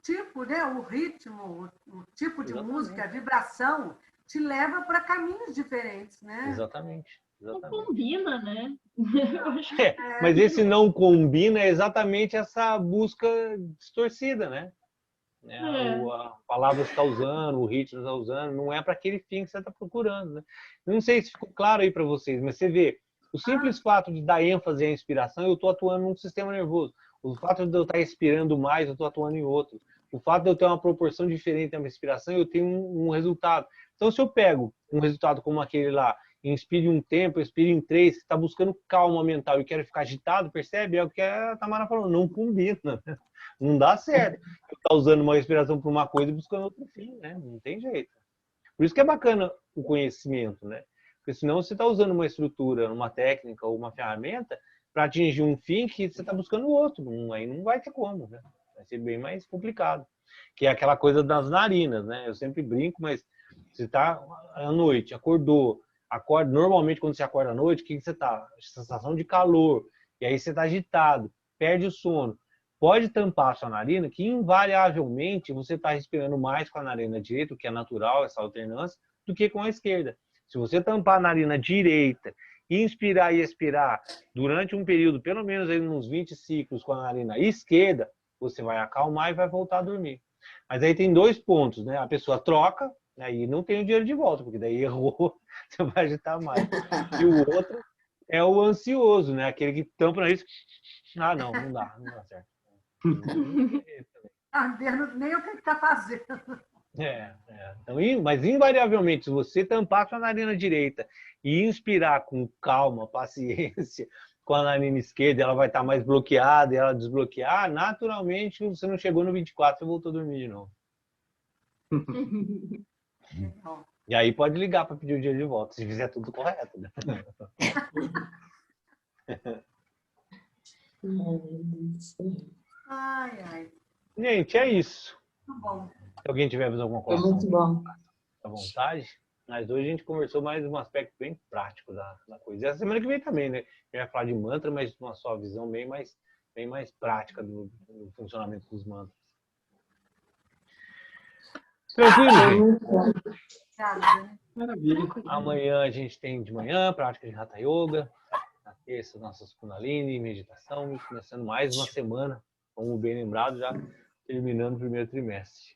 tipo, né? O ritmo, o tipo de Exatamente. música, a vibração, te leva para caminhos diferentes, né? Exatamente. Não combina, né? Mas esse não combina é exatamente essa busca distorcida, né? A palavra que você está usando, o ritmo que você está usando, não é para aquele fim que você está procurando, né? Não sei se ficou claro aí para vocês, mas você vê, o simples fato de dar ênfase à inspiração, eu estou atuando num sistema nervoso. O fato de eu estar inspirando mais, eu estou atuando em outro. O fato de eu ter uma proporção diferente da minha inspiração, eu tenho um resultado. Então, se eu pego um resultado como aquele lá, inspire um tempo, expire em 3, você está buscando calma mental e quero ficar agitado, percebe? É o que a Tamara falou, não combina, né? Não dá certo. Você está usando uma respiração para uma coisa e buscando outro fim, né? Não tem jeito. Por isso que é bacana o conhecimento, né? Porque senão você está usando uma estrutura, uma técnica ou uma ferramenta para atingir um fim que você está buscando outro. Aí não vai ter como, né? Vai ser bem mais complicado. Que é aquela coisa das narinas, né? Eu sempre brinco, mas você está à noite, acordou, acorda, normalmente quando você acorda à noite, o que você está? Sensação de calor. E aí você está agitado, perde o sono. Pode tampar a sua narina, que invariavelmente você está respirando mais com a narina direita, o que é natural, essa alternância, do que com a esquerda. Se você tampar a narina direita, inspirar e expirar durante um período, pelo menos aí uns 20 ciclos com a narina esquerda, você vai acalmar e vai voltar a dormir. Mas aí tem 2 pontos, né? A pessoa troca, né? E não tem o dinheiro de volta, porque daí errou, você vai agitar mais. E o outro é o ansioso, né? Aquele que tampa o nariz. Ah, não dá certo. Sabendo nem o que está fazendo. Então, mas invariavelmente, se você tampar com a narina direita e inspirar com calma, paciência, com a narina esquerda, ela vai estar mais bloqueada e ela desbloquear, naturalmente você não chegou no 24 e voltou a dormir de novo. E aí pode ligar para pedir o dia de volta, se fizer tudo correto, né? Ai. Gente, é isso. Muito bom. Se alguém tiver mais alguma coisa, Muito bom. à vontade. Mas hoje a gente conversou mais um aspecto bem prático da coisa. E a semana que vem também, né? A gente vai falar de mantra, mas com uma só visão bem mais prática do funcionamento dos mantras. Tranquilo, gente? Maravilha. Amanhã a gente tem de manhã prática de Hatha Yoga. Na terça, nossas Kundalini, meditação. E começando mais uma semana, como bem lembrado, já terminando o primeiro trimestre.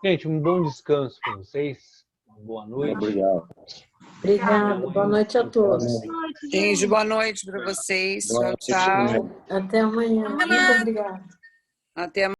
Gente, um bom descanso para vocês. Uma boa noite. Obrigado. Obrigada. Boa noite a todos. Gente, boa noite para vocês. Tchau, tchau. Até amanhã. Muito obrigada. Até amanhã.